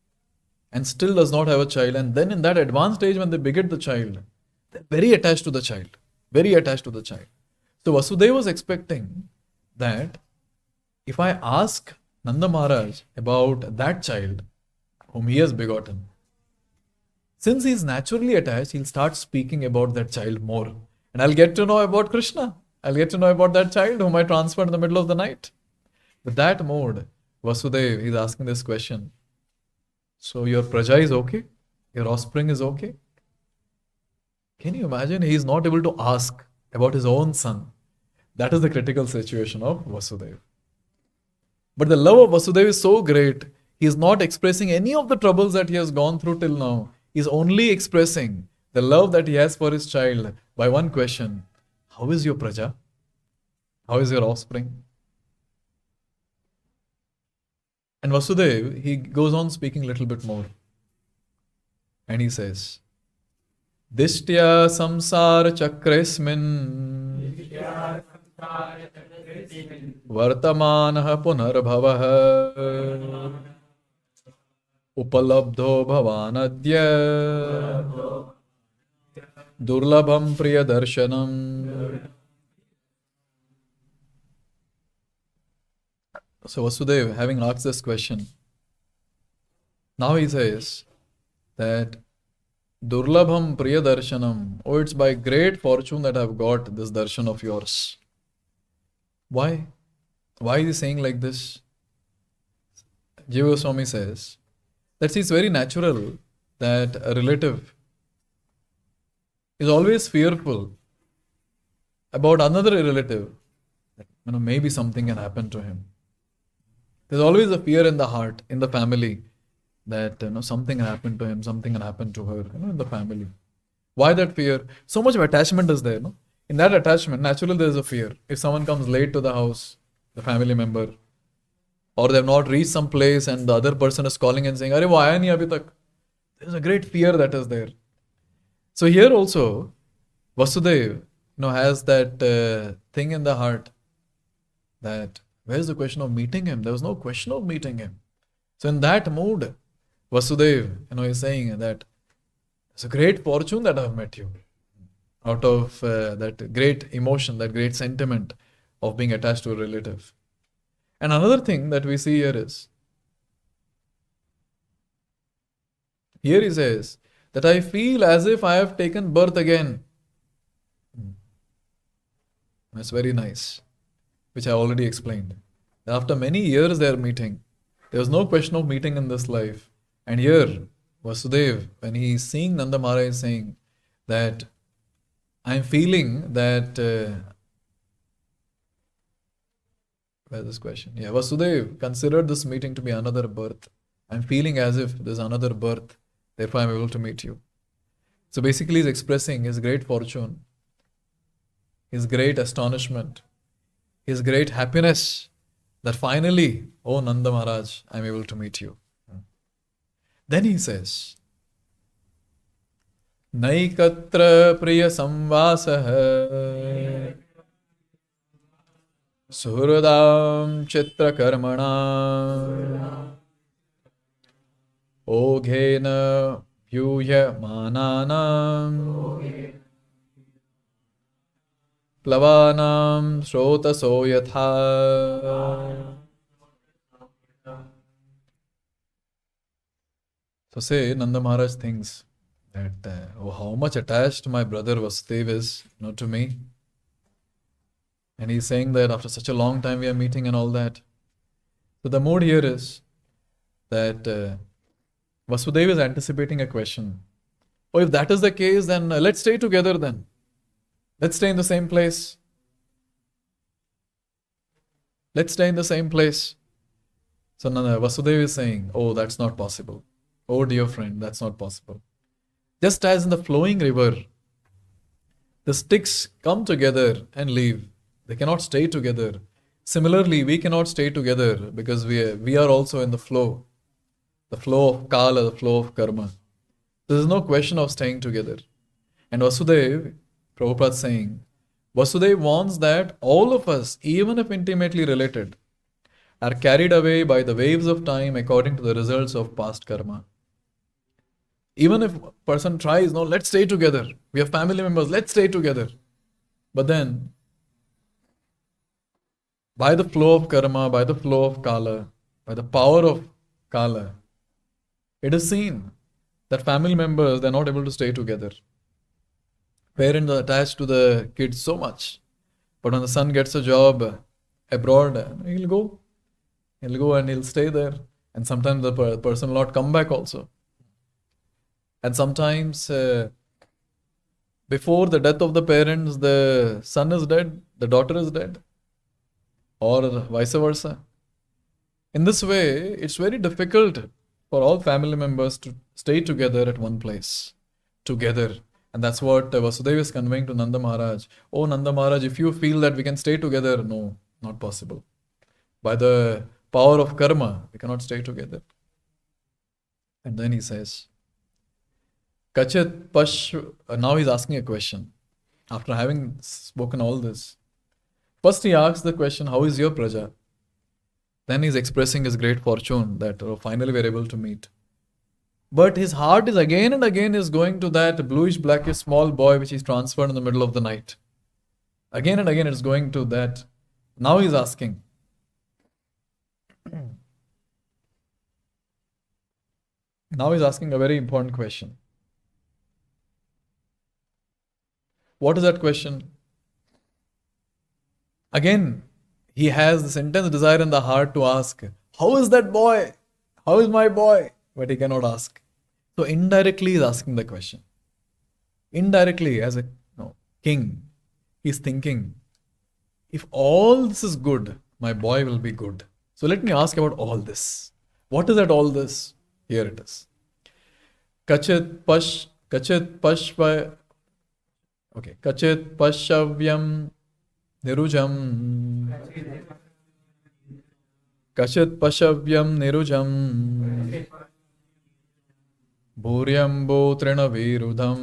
and still does not have a child, and then in that advanced age when they beget the child, they're very attached to the child. Very attached to the child. So Vasudeva was expecting that if I ask Nanda Maharaj about that child whom he has begotten, since he is naturally attached, he'll start speaking about that child more. And I'll get to know about Krishna. I'll get to know about that child whom I transferred in the middle of the night. With that mode, Vasudeva is asking this question. So your praja is okay? Your offspring is okay? Can you imagine? He is not able to ask about his own son. That is the critical situation of Vasudeva. But the love of Vasudeva is so great, he is not expressing any of the troubles that he has gone through till now. He is only expressing the love that he has for his child by one question. How is your praja? How is your offspring? And Vasudeva, he goes on speaking a little bit more. And he says, Dishtya samsara chakresmin vartamanaha punarbhavaha upalabdho bhavanadya durlabham priyadarshanam. So Vasudeva, having asked this question, now he says that Durlabham Priyadarshanam. Oh, it's by great fortune that I've got this darshan of yours. Why? Why is he saying like this? Jiva Goswami says that it's very natural that a relative is always fearful about another relative. Maybe something can happen to him. There's always a fear in the heart, in the family, that something can happen to him, something can happen to her, in the family. Why that fear? So much of attachment is there. In that attachment, naturally there is a fear. If someone comes late to the house, the family member, or they have not reached some place and the other person is calling and saying, Arey, wo aaya nahi abhi tak? There's a great fear that is there. So here also, Vasudeva, has that thing in the heart that where's the question of meeting him? There was no question of meeting him. So in that mood, Vasudeva, is saying that it's a great fortune that I've met you. Out of that great emotion, that great sentiment of being attached to a relative. And another thing that we see here is, here he says that I feel as if I have taken birth again. That's very nice, which I already explained. After many years they are meeting. There was no question of meeting in this life. And here, Vasudeva, when he is seeing Nanda Mahārāja saying that I am feeling that where's this question? Yeah, Vasudeva considered this meeting to be another birth. I'm feeling as if there's another birth, therefore I'm able to meet you. So basically he's expressing his great fortune, his great astonishment, his great happiness that finally, oh Nanda Maharaj, I'm able to meet you. Then he says, Naikatra priya samvasaha suhradam chitra karmana oghena vyuya mananam plavanam shrotaso yatha. So say Nanda Maharaj thinks that how much attached my brother Vasudeva is to me. And he's saying that after such a long time we are meeting and all that. So the mood here is that Vasudeva is anticipating a question. Oh, if that is the case, then let's stay together then. Let's stay in the same place. Let's stay in the same place. So Vasudeva is saying, oh, that's not possible. Oh, dear friend, that's not possible. Just as in the flowing river, the sticks come together and leave. They cannot stay together. Similarly, we cannot stay together because we are also in the flow of kala, the flow of karma. There is no question of staying together. And Vasudeva, Prabhupada is saying, Vasudeva wants that all of us, even if intimately related, are carried away by the waves of time according to the results of past karma. Even if a person tries, no, let's stay together. We have family members, let's stay together. But then, by the flow of karma, by the flow of kala, by the power of kala, it is seen that family members, they're not able to stay together. Parents are attached to the kids so much. But when the son gets a job abroad, he'll go and he'll stay there. And sometimes the person will not come back also. And sometimes before the death of the parents, the son is dead, the daughter is dead, or vice versa. In this way, it's very difficult for all family members to stay together at one place, together. And that's what Vasudeva is conveying to Nanda Mahārāja. Oh, Nanda Mahārāja, if you feel that we can stay together, no, not possible. By the power of karma, we cannot stay together. And then he says, Kachit Pash, now he's asking a question. After having spoken all this, first he asks the question, how is your praja? Then he's expressing his great fortune that finally we're able to meet. But his heart is again and again is going to that bluish blackish small boy which is transferred in the middle of the night. Again and again it's going to that. Now he's asking. Now he's asking a very important question. What is that question? Again, he has this intense desire in the heart to ask, how is that boy? How is my boy? But he cannot ask. So indirectly he's asking the question. Indirectly, as a king, he's thinking, if all this is good, my boy will be good. So let me ask about all this. What is that all this? Here it is. Kachit pashavyam nirujam. Kachit pashavyam nirujam. Bhuryambo trinavirudham.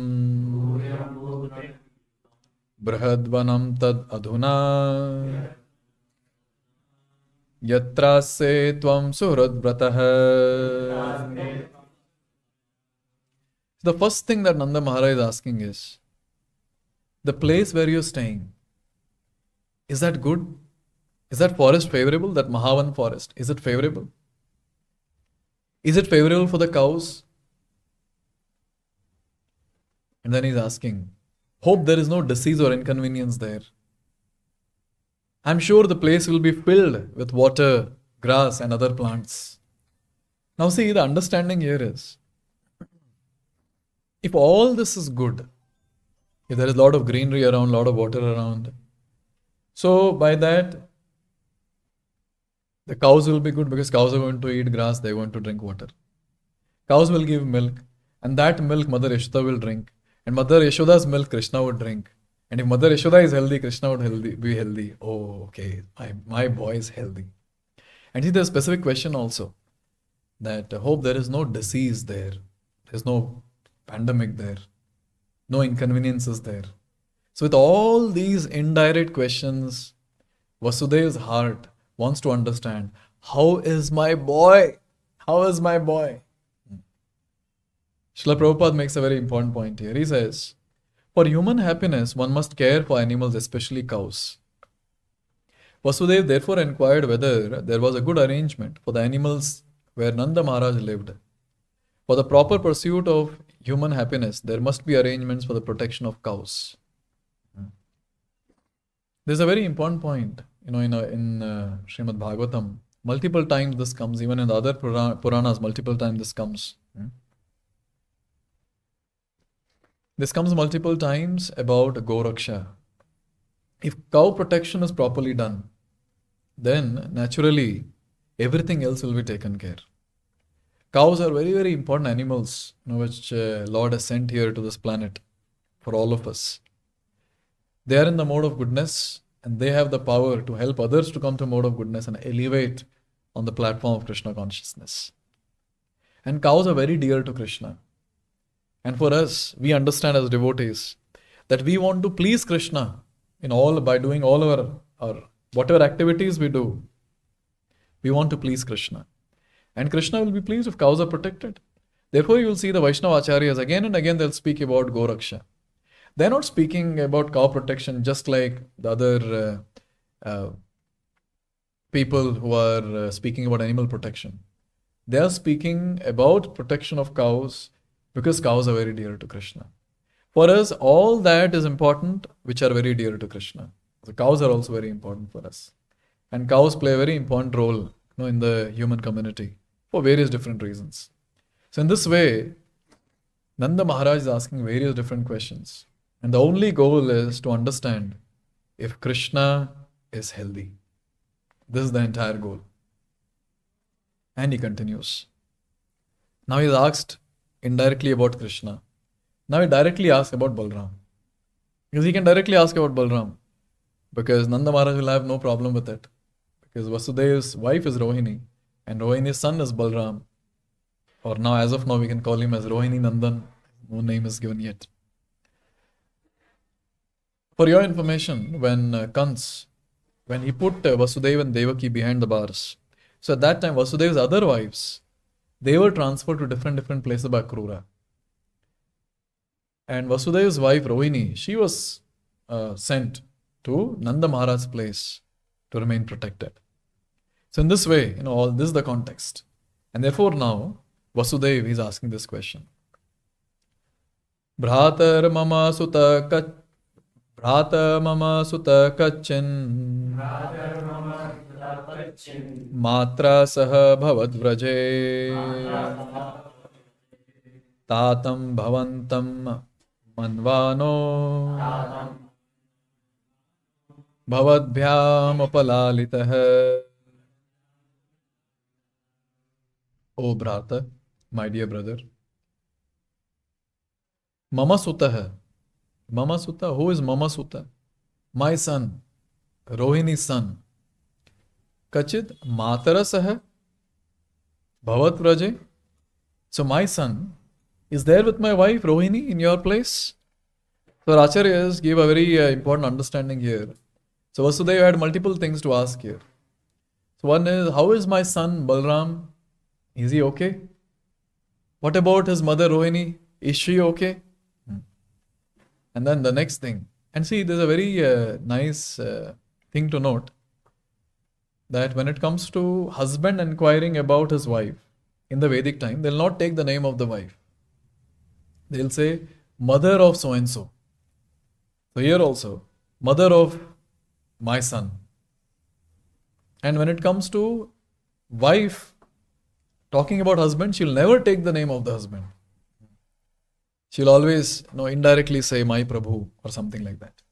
Brahadvanam tad adhuna. Yatrase tvam suhradbratah. The first thing that Nanda Mahārāja is asking is, the place where you're staying, is that good? Is that forest favorable? That Mahavan forest, is it favorable? Is it favorable for the cows? And then he's asking, hope there is no disease or inconvenience there. I'm sure the place will be filled with water, grass and other plants. Now see, the understanding here is, if all this is good, if there is a lot of greenery around, a lot of water around, so by that, the cows will be good because cows are going to eat grass, they are going to drink water. Cows will give milk, and that milk Mother Yashoda will drink. And Mother Yashoda's milk Krishna would drink. And if Mother Yashoda is healthy, Krishna would be healthy. Oh, okay, my boy is healthy. And see, there's a specific question also, that hope there is no disease there. There's no pandemic there. No inconveniences there. So with all these indirect questions, Vasudeva's heart wants to understand, how is my boy? How is my boy? Srila Prabhupada makes a very important point here. He says, for human happiness, one must care for animals, especially cows. Vasudeva therefore inquired whether there was a good arrangement for the animals where Nanda Mahārāja lived. For the proper pursuit of human happiness, there must be arrangements for the protection of cows. There's a very important point, in Śrīmad-Bhāgavatam. Multiple times this comes, even in the other Puranas, multiple times this comes. This comes multiple times about Goraksha. If cow protection is properly done, then naturally everything else will be taken care. Cows are very, very important animals, which Lord has sent here to this planet for all of us. They are in the mode of goodness, and they have the power to help others to come to mode of goodness and elevate on the platform of Krishna consciousness. And cows are very dear to Krishna. And for us, we understand as devotees that we want to please Krishna by doing all our whatever activities we do. We want to please Krishna. And Krishna will be pleased if cows are protected. Therefore, you will see the Vaishnava Acharyas again and again they'll speak about Goraksha. They're not speaking about cow protection just like the other people who are speaking about animal protection. They are speaking about protection of cows because cows are very dear to Krishna. For us, all that is important which are very dear to Krishna. The cows are also very important for us. And cows play a very important role in the human community for various different reasons. So in this way, Nanda Mahārāja is asking various different questions. And the only goal is to understand if Krishna is healthy. This is the entire goal. And he continues. Now he is asked indirectly about Krishna. Now he directly asks about Balram. Because he can directly ask about Balram. Because Nanda Mahārāja will have no problem with it. Because Vasudeva's wife is Rohini. And Rohini's son is Balram. Or now, as of now, we can call him as Rohini Nandan. No name is given yet. For your information, when he put Vasudeva and Devaki behind the bars, so at that time, Vasudeva's other wives, they were transferred to different places by Krura. And Vasudeva's wife, Rohini, she was sent to Nanda Mahārāja's place to remain protected. So in this way, all this is the context. And therefore now, Vasudeva is asking this question. Bhratar mama sutta kachin matra saha bhavad vraje tatam bhavantam manvano bhavadbhyam apalalitah. O Bhrata, my dear brother, Mama Sutta. Mama Sutta, who is Mama Sutta? My son, Rohini's son. Kachit Matarasaha Bhavat Vraje. So my son is there with my wife Rohini in your place. So Acharyas give a very important understanding here. So Vasudeva had multiple things to ask here. So one is, how is my son Balram? Is he okay? What about his mother Rohini? Is she okay? And then the next thing. And see, there's a very nice thing to note that when it comes to husband inquiring about his wife, in the Vedic time, they'll not take the name of the wife. They'll say, mother of so-and-so. So here also, mother of my son. And when it comes to wife, talking about husband, she'll never take the name of the husband. She'll always indirectly say, my Prabhu, or something like that.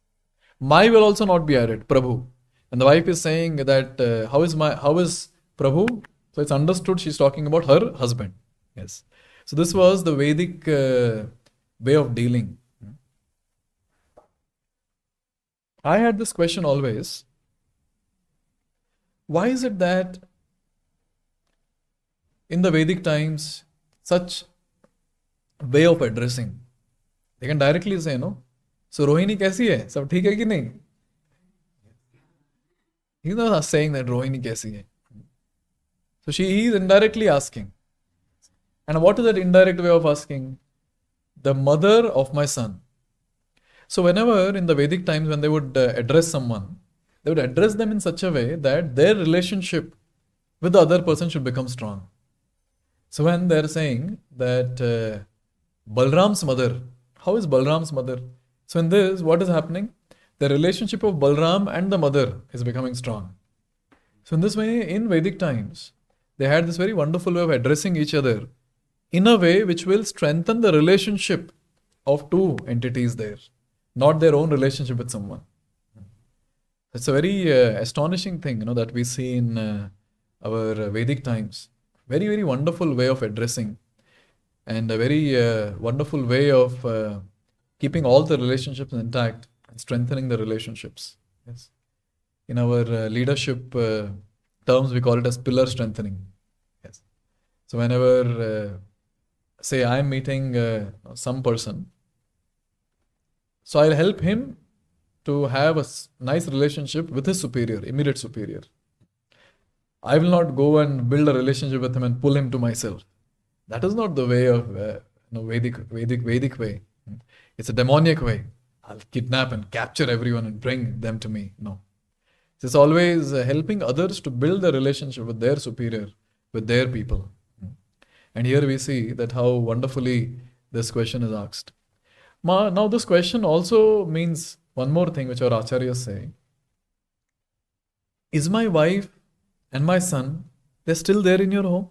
My will also not be added, Prabhu. And the wife is saying that, how is Prabhu? So it's understood she's talking about her husband. Yes. So this was the Vedic way of dealing. I had this question always. Why is it that in the Vedic times, such way of addressing, they can directly say, no? So Rohini kaisi hai? Sab theek hai ki nahi? He's not saying that Rohini kaisi hai. So he is indirectly asking. And what is that indirect way of asking? The mother of my son. So whenever in the Vedic times when they would address someone, they would address them in such a way that their relationship with the other person should become strong. So when they're saying that Balram's mother, how is Balram's mother? So in this, what is happening? The relationship of Balram and the mother is becoming strong. So in this way, in Vedic times, they had this very wonderful way of addressing each other in a way which will strengthen the relationship of two entities there, not their own relationship with someone. It's a very astonishing thing, that we see in our Vedic times. Very, very wonderful way of addressing and a very wonderful way of keeping all the relationships intact and strengthening the relationships. Yes. In our leadership terms, we call it as pillar strengthening. Yes. So whenever, say I am meeting some person, so I'll help him to have a nice relationship with his superior, immediate superior. I will not go and build a relationship with him and pull him to myself. That is not the way of Vedic way. It's a demoniac way. I'll kidnap and capture everyone and bring them to me. No. It's always helping others to build a relationship with their superior, with their people. And here we see that how wonderfully this question is asked. Now this question also means one more thing which our acharyas say. Is my wife and my son, they're still there in your home?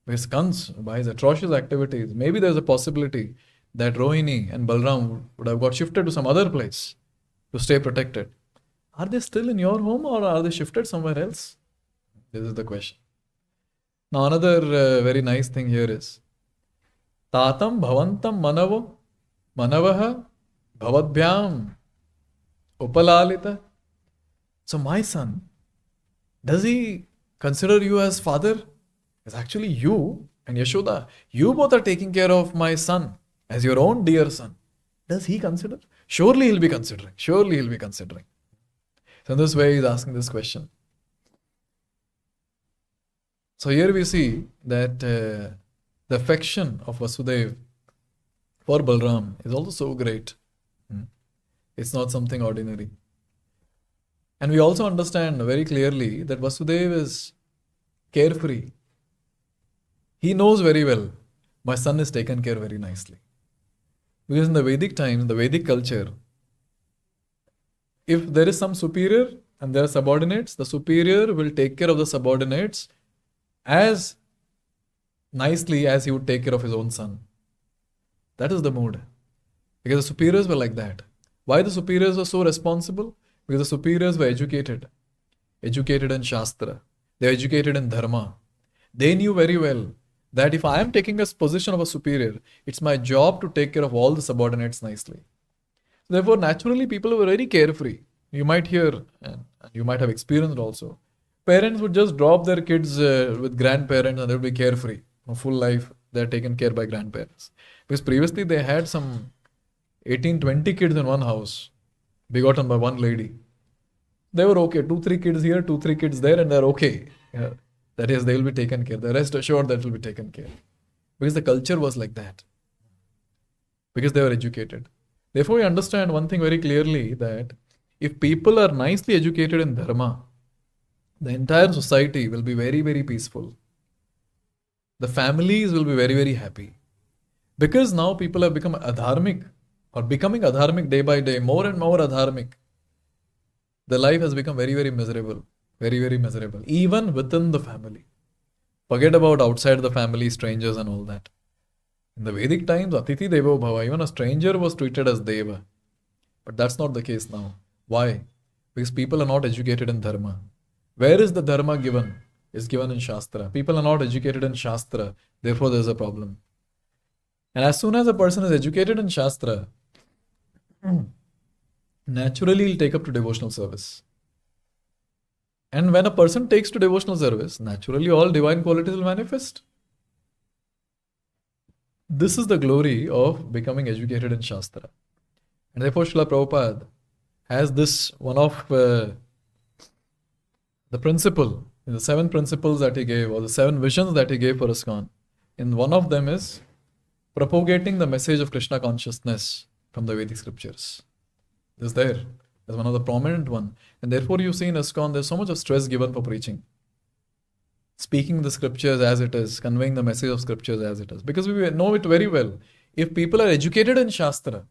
Because Kans, by his atrocious activities, maybe there's a possibility that Rohini and Balram would have got shifted to some other place to stay protected. Are they still in your home or are they shifted somewhere else? This is the question. Now another very nice thing here is Tatam bhavantam manavaha bhavadbhyam upalalita. So my son, does he consider you as father? It's actually you and Yashoda. You both are taking care of my son as your own dear son. Does he consider? Surely he'll be considering. Surely he'll be considering. So in this way he's asking this question. So here we see that the affection of Vasudeva for Balram is also so great. It's not something ordinary. And we also understand very clearly that Vasudeva is carefree. He knows very well, my son is taken care very nicely. Because in the Vedic times, in the Vedic culture, if there is some superior and there are subordinates, the superior will take care of the subordinates as nicely as he would take care of his own son. That is the mood. Because the superiors were like that. Why the superiors were so responsible? Because the superiors were educated in Shastra. They were educated in Dharma. They knew very well that if I am taking a position of a superior, it's my job to take care of all the subordinates nicely. Therefore, naturally, people were very carefree. You might hear, and you might have experienced also, parents would just drop their kids with grandparents and they would be carefree. For full life, they are taken care by grandparents. Because previously, they had some 18, 20 kids in one house, begotten by one lady. They were okay. 2-3 kids here, 2-3 kids there, and they're okay. Yeah. That is, they will be taken care. The rest assured that will be taken care. Because the culture was like that. Because they were educated. Therefore, we understand one thing very clearly, that if people are nicely educated in Dharma, the entire society will be very, very peaceful. The families will be very, very happy. Because now people have become adharmic, or becoming adharmic day by day, more and more adharmic. The life has become very, very miserable. Very, very miserable. Even within the family. Forget about outside the family, strangers and all that. In the Vedic times, Atithi Devo Bhava, even a stranger was treated as Deva. But that's not the case now. Why? Because people are not educated in Dharma. Where is the Dharma given? It's given in Shastra. People are not educated in Shastra. Therefore, there's a problem. And as soon as a person is educated in Shastra, naturally he'll take up to devotional service. And when a person takes to devotional service, naturally all divine qualities will manifest. This is the glory of becoming educated in Shastra. And therefore Srila Prabhupada has this one of the principle, the 7 principles that he gave, or the 7 visions that he gave for ISKCON. And one of them is propagating the message of Krishna consciousness from the Vedic scriptures. This is there. That's one of the prominent one. And therefore you see in ISKCON there's so much of stress given for preaching. Speaking the scriptures as it is, conveying the message of scriptures as it is. Because we know it very well. If people are educated in Shastra,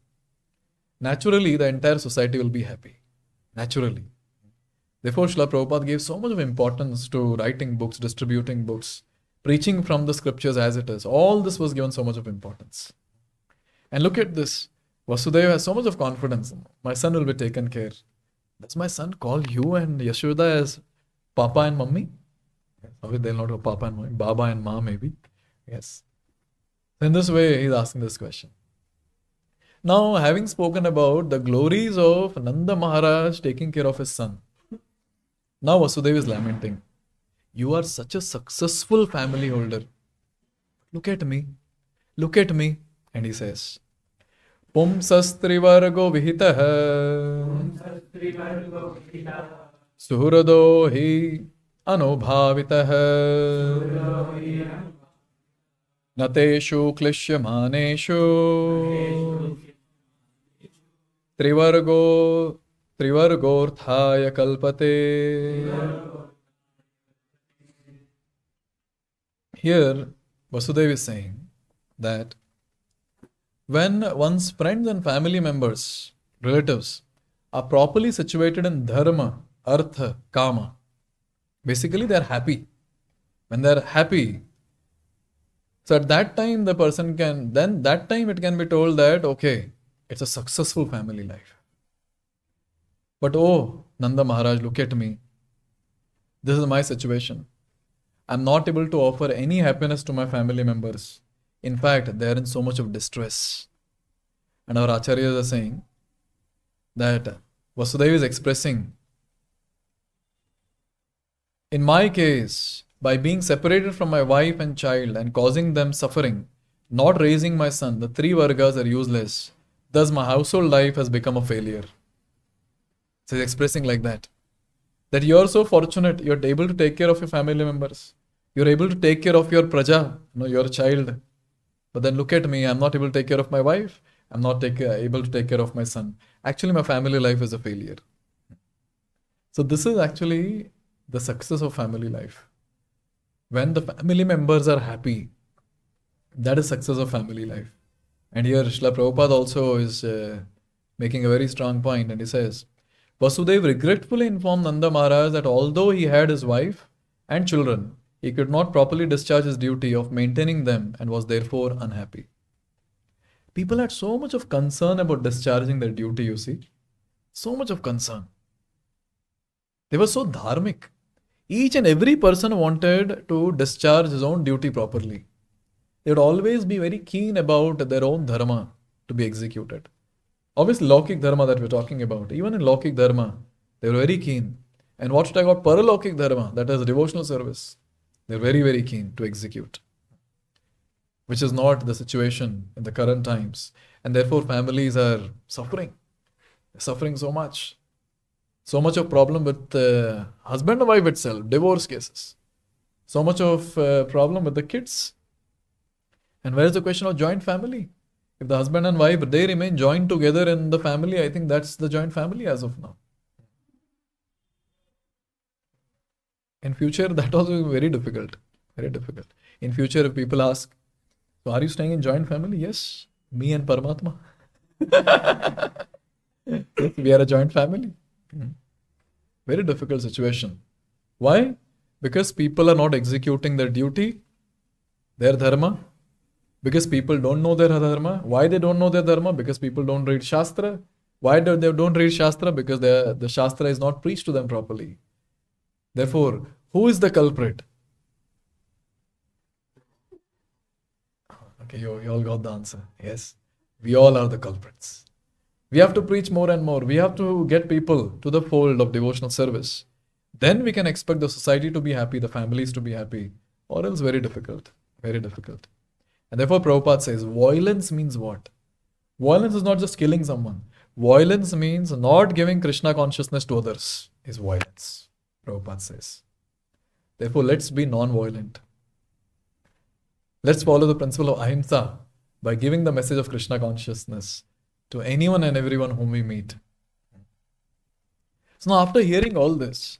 naturally the entire society will be happy. Naturally. Therefore Srila Prabhupada gave so much of importance to writing books, distributing books, preaching from the scriptures as it is. All this was given so much of importance. And look at this. Vasudeva has so much of confidence. My son will be taken care. Does my son call you and Yashoda as Papa and Mummy? Obviously, they'll not go Papa and Mummy. Baba and Ma maybe. Yes. In this way, he's asking this question. Now, having spoken about the glories of Nanda Mahārāja taking care of his son, now Vasudeva is lamenting. You are such a successful family holder. Look at me. Look at me. And he says, Pumsastrivargo vihitaha Suhrado hi anubhavitah nateshu klishyamaneshu trivargorthaya kalpate. Here, Vasudeva is saying that when one's friends and family members, relatives, are properly situated in dharma, artha, kama, basically they are happy. When they are happy, so at that time the person can, then that time it can be told that, okay, it's a successful family life. But oh, Nanda Maharaj, look at me. This is my situation. I'm not able to offer any happiness to my family members. In fact, they are in so much of distress. And our acharyas are saying that Vasudeva is expressing, in my case, by being separated from my wife and child and causing them suffering, not raising my son, the three vargas are useless. Thus my household life has become a failure. So he's expressing like that. That you are so fortunate, you're able to take care of your family members. You're able to take care of your praja, your child. But then look at me, I'm not able to take care of my wife. I'm not able to take care of my son. Actually, my family life is a failure. So this is actually the success of family life. When the family members are happy, that is success of family life. And here Srila Prabhupada also is making a very strong point, and he says, Vasudeva regretfully informed Nanda Maharaj that although he had his wife and children, he could not properly discharge his duty of maintaining them and was therefore unhappy. People had so much of concern about discharging their duty, you see. So much of concern. They were so dharmic. Each and every person wanted to discharge his own duty properly. They would always be very keen about their own dharma to be executed. Obviously, Laukik Dharma that we're talking about, even in Laukik Dharma, they were very keen. And what should I call Paralaukik Dharma, that is devotional service, they're very, very keen to execute, which is not the situation in the current times. And therefore, families are suffering. They're suffering so much. So much of problem with husband and wife itself, divorce cases. So much of problem with the kids. And where is the question of joint family? If the husband and wife, they remain joined together in the family, I think that's the joint family as of now. In future, that also will be very difficult. Very difficult. In future, if people ask, so are you staying in joint family? Yes. Me and Paramatma. Yes, we are a joint family. Very difficult situation. Why? Because people are not executing their duty, their dharma. Because people don't know their dharma. Why they don't know their dharma? Because people don't read Shastra. Why do they don't read Shastra? Because the Shastra is not preached to them properly. Therefore, who is the culprit? Okay, you all got the answer. Yes, we all are the culprits. We have to preach more and more. We have to get people to the fold of devotional service. Then we can expect the society to be happy, the families to be happy. Or else very difficult. Very difficult. And therefore Prabhupada says, violence means what? Violence is not just killing someone. Violence means not giving Krishna consciousness to others is violence, Prabhupada says. Therefore, let's be non-violent. Let's follow the principle of ahimsa by giving the message of Krishna consciousness to anyone and everyone whom we meet. So now after hearing all this,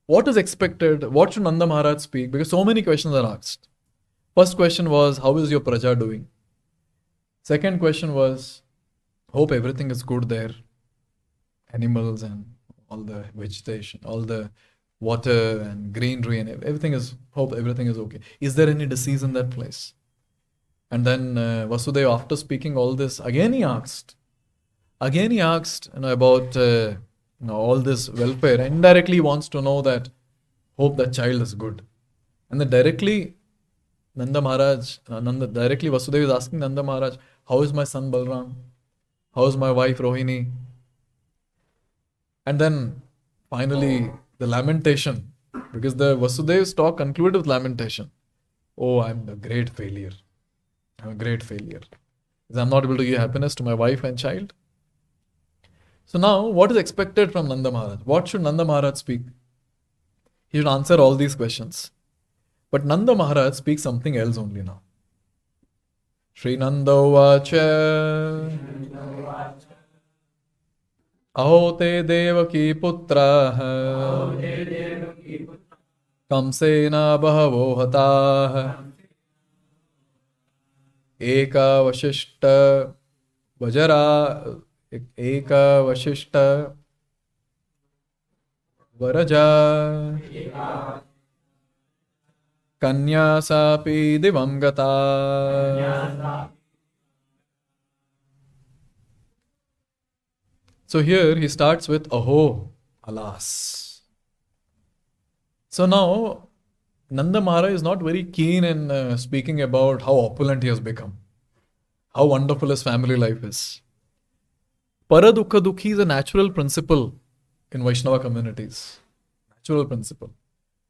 what is expected? What should Nanda Maharaj speak? Because so many questions are asked. First question was, how is your praja doing? Second question was, hope everything is good there. Animals and all the vegetation, all the water and greenery and everything is, hope everything is okay. Is there any disease in that place? And then Vasudeva, after speaking all this, again he asked about all this welfare. Indirectly he wants to know that, hope that child is good. And then directly Vasudeva is asking Nanda Maharaj, how is my son Balram? How is my wife Rohini? And then finally the lamentation, because the Vasudeva's talk concluded with lamentation. Oh, I'm a great failure. I'm a great failure. Because I'm not able to give happiness to my wife and child. So now, what is expected from Nanda Maharaj? What should Nanda Maharaj speak? He should answer all these questions. But Nanda Maharaj speaks something else only now. Sri Nanda Vacha Aho te devaki putra Kamsena bahavo hatah Eka Vashishta Vajara Eka Vashishta Varaja Kanya sapi divamgata. So here he starts with Aho, alas. So now Nanda Maharaj is not very keen in speaking about how opulent he has become, how wonderful his family life is. Paradukha Dukhi is a natural principle in Vaishnava communities. Natural principle.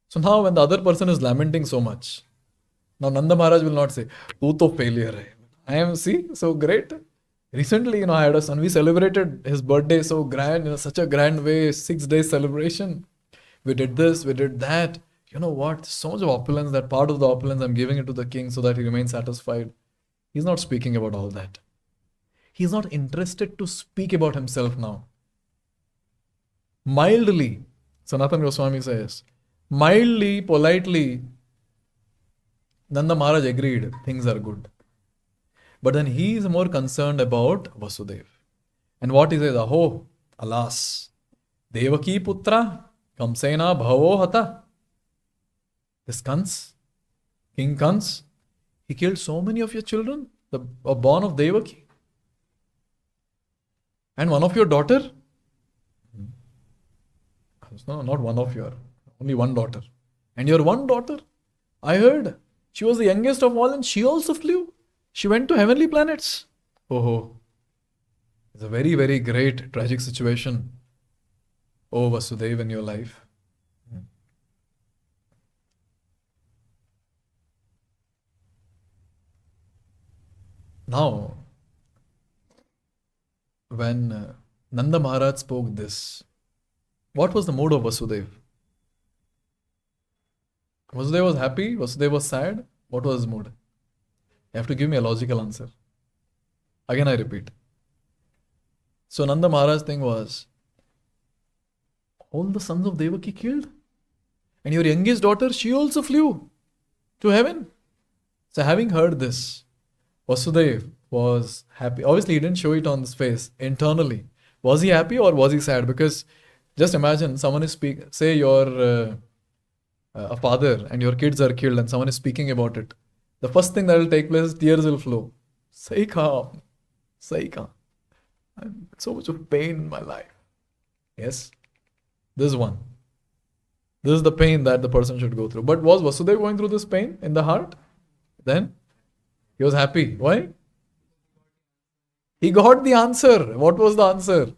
So now when the other person is lamenting so much, now Nanda Maharaj will not say, "Tu to failure hai." I am, see, so great. Recently, I had a son, we celebrated his birthday so grand, such a grand way, 6 days celebration. We did this, we did that. You know what? So much of opulence, that part of the opulence I'm giving it to the king so that he remains satisfied. He's not speaking about all that. He's not interested to speak about himself now. Mildly, Sanatana Goswami says, mildly, politely, Nanda Maharaj agreed, things are good. But then he is more concerned about Vasudeva. And what he says, Aho, alas, Devaki putra, Kamsena bhavo hata. This Kans, King Kans, he killed so many of your children, born of Devaki. And one of your daughter? No, not one of your, only one daughter. And your one daughter, I heard, she was the youngest of all and she also flew. She went to heavenly planets. Oh, it's a very, very great tragic situation. Oh, Vasudeva in your life. Now, when Nanda Maharaj spoke this, what was the mood of Vasudeva? Vasudeva was happy? Vasudeva was sad? What was his mood? You have to give me a logical answer. Again, I repeat. So Nanda Maharaj's thing was, all the sons of Devaki killed? And your youngest daughter, she also flew to heaven. So having heard this, Vasudeva was happy. Obviously, he didn't show it on his face. Internally, was he happy or was he sad? Because just imagine someone is say you're a father and your kids are killed and someone is speaking about it. The first thing that will take place is tears will flow. Say calm. Say calm. I'm in so much of pain in my life. Yes. This is one. This is the pain that the person should go through. But was Vasudeva going through this pain in the heart? Then he was happy. Why? He got the answer. What was the answer?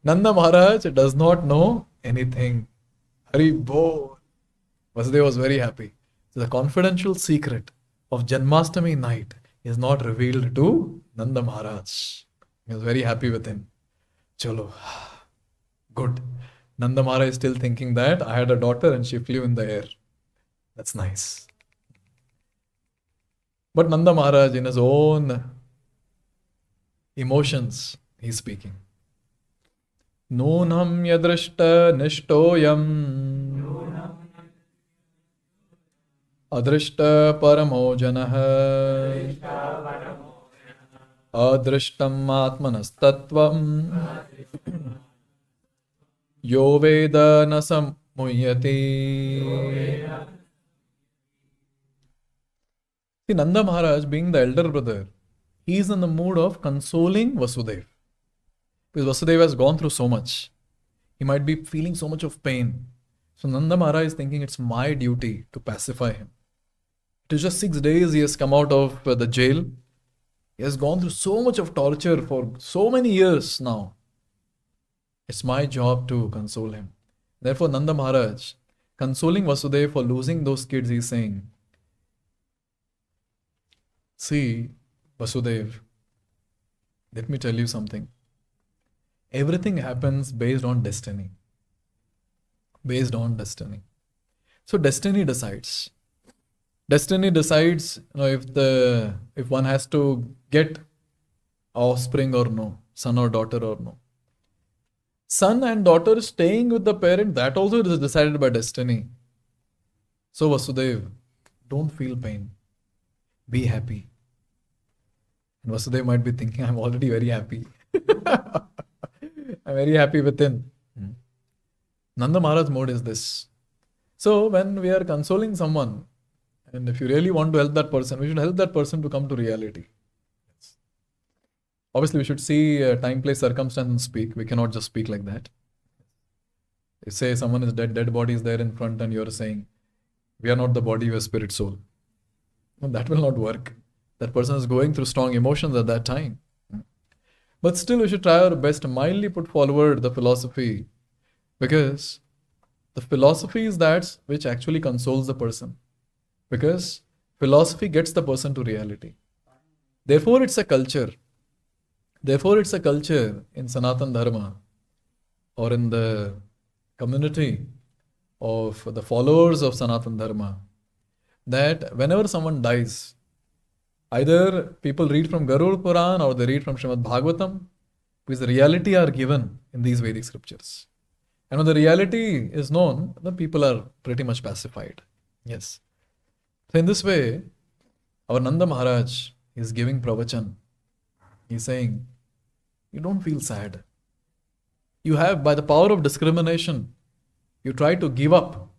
Nanda Maharaj does not know anything. Hari Bol. Vasudeva was very happy. So the confidential secret of Janmashtami night is not revealed to Nanda Maharaj. He was very happy with him. Chalo. Good. Nanda Maharaj is still thinking that I had a daughter and she flew in the air. That's nice. But Nanda Maharaj, in his own emotions, he's speaking. Nunam yadrashta nishtoyam adrishta paramo janah adrishtam atmanastatvam yo veda nasam muyati. See, Nanda Maharaj, being the elder brother, he is in the mood of consoling Vasudeva. Because Vasudeva has gone through so much. He might be feeling so much of pain. So Nanda Maharaj is thinking it's my duty to pacify him. It is just 6 days he has come out of the jail. He has gone through so much of torture for so many years now. It's my job to console him. Therefore, Nanda Maharaj, consoling Vasudeva for losing those kids, he is saying, see, Vasudeva, let me tell you something. Everything happens based on destiny. based on destiny. So destiny decides. Destiny decides, if one has to get offspring or no, son or daughter or no. Son and daughter staying with the parent, that also is decided by destiny. So Vasudeva, don't feel pain. Be happy. And Vasudeva might be thinking, I'm already very happy. I'm very happy within. Nanda Maharaj's mode is this. So when we are consoling someone, and if you really want to help that person, we should help that person to come to reality. Obviously, we should see time, place, circumstance and speak. We cannot just speak like that. If say someone is dead body is there in front and you're saying, we are not the body, we are spirit, soul. No, that will not work. That person is going through strong emotions at that time. But still, we should try our best to mildly put forward the philosophy, because the philosophy is that which actually consoles the person. Because philosophy gets the person to reality. Therefore, it's a culture. Therefore, it's a culture in Sanatana Dharma or in the community of the followers of Sanatana Dharma that whenever someone dies, either people read from Garuda Puran or they read from Śrīmad-Bhāgavatam, because the reality are given in these Vedic scriptures. And when the reality is known, the people are pretty much pacified. Yes. So in this way, our Nanda Maharaj is giving pravachan. He's saying, you don't feel sad. You have, by the power of discrimination, you try to give up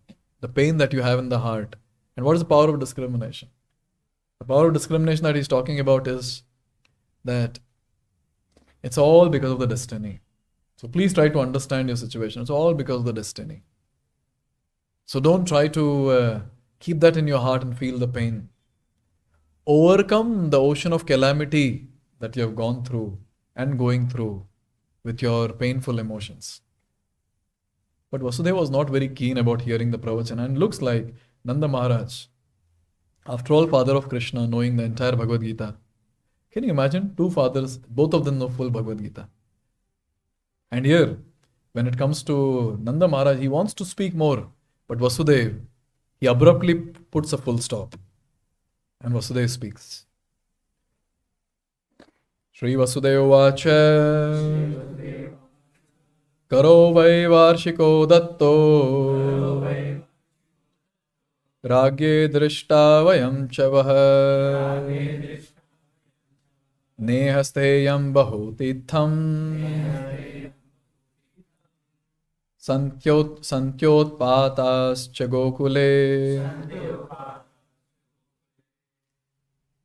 the pain that you have in the heart. And what is the power of discrimination? The power of discrimination that he's talking about is that it's all because of the destiny. So please try to understand your situation. It's all because of the destiny. So don't try to keep that in your heart and feel the pain. Overcome the ocean of calamity that you have gone through and going through with your painful emotions. But Vasudeva was not very keen about hearing the pravachan, and looks like Nanda Maharaj, after all, father of Krishna, knowing the entire Bhagavad Gita. Can you imagine? Two fathers, both of them know full Bhagavad Gita. And here, when it comes to Nanda Maharaj, he wants to speak more. But Vasudeva, he abruptly puts a full stop. And Vasudeva speaks. Shri Vasudeva Vacha Karo Vai Varshiko Datto Ragye Drishta Vayam Chavaha Nehasteyam Bahutitham Santyot Patas Chagokule.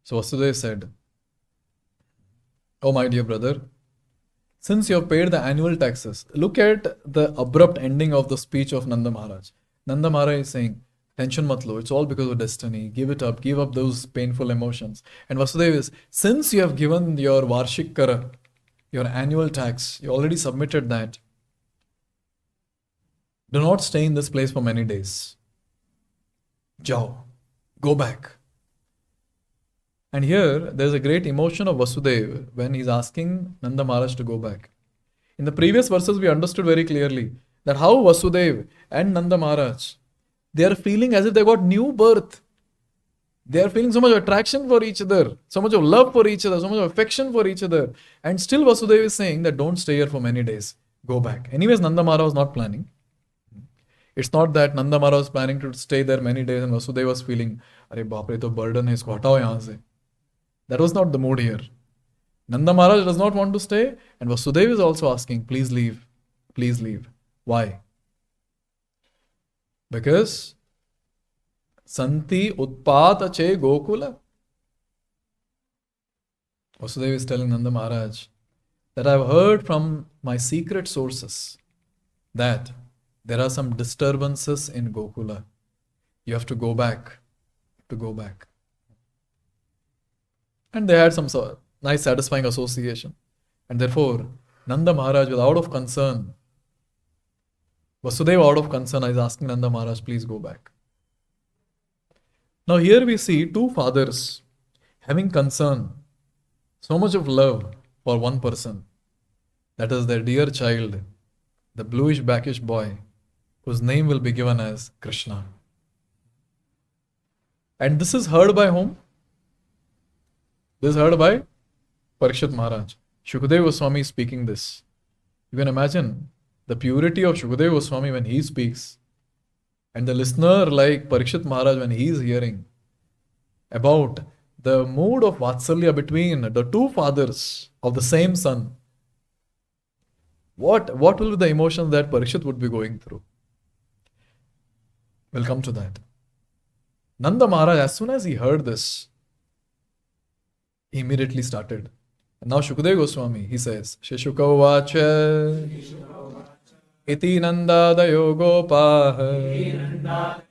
So Vasudeva said, oh my dear brother, since you have paid the annual taxes, look at the abrupt ending of the speech of Nanda Maharaj. Nanda Maharaj is saying, tension mat lo, it's all because of destiny. Give it up, give up those painful emotions. And Vasudeva is, since you have given your Varshik Kara, your annual tax, you already submitted that, do not stay in this place for many days. Jao, go back. And here, there's a great emotion of Vasudeva when he's asking Nanda Maharaj to go back. In the previous verses, we understood very clearly that how Vasudeva and Nanda Maharaj, they are feeling as if they got new birth. They are feeling so much attraction for each other, so much of love for each other, so much of affection for each other. And still Vasudeva is saying that don't stay here for many days. Go back. Anyways, Nanda Maharaj was not planning. It's not that Nanda Maharaj was planning to stay there many days and Vasudeva was feeling, Arey baapre, to burden hai, isko hatao yahan se. That was not the mood here. Nanda Maharaj does not want to stay, and Vasudeva is also asking, please leave. Please leave. Why? Because Santi Utpata Che Gokula. Vasudeva is telling Nanda Maharaj that I have heard from my secret sources that there are some disturbances in Gokula. You have to go back. And they had some nice satisfying association. And therefore, Nanda Maharaj was out of concern. Vasudeva out of concern is asking Nanda Maharaj, please go back. Now here we see two fathers having concern, so much of love for one person. That is their dear child, the bluish, blackish boy, whose name will be given as Krishna. And this is heard by whom? This is heard by Parikshit Maharaj. Shukadeva Goswami is speaking this. You can imagine the purity of Shukadeva Goswami when he speaks, and the listener like Parikshit Maharaj when he is hearing about the mood of Vatsalya between the two fathers of the same son. What will be the emotions that Parikshit would be going through? We'll come to that. Nanda Maharaj, as soon as he heard this, he immediately started. And now Shukadeva Goswami, he says, Shishuka vacha iti nanda dayo gopaha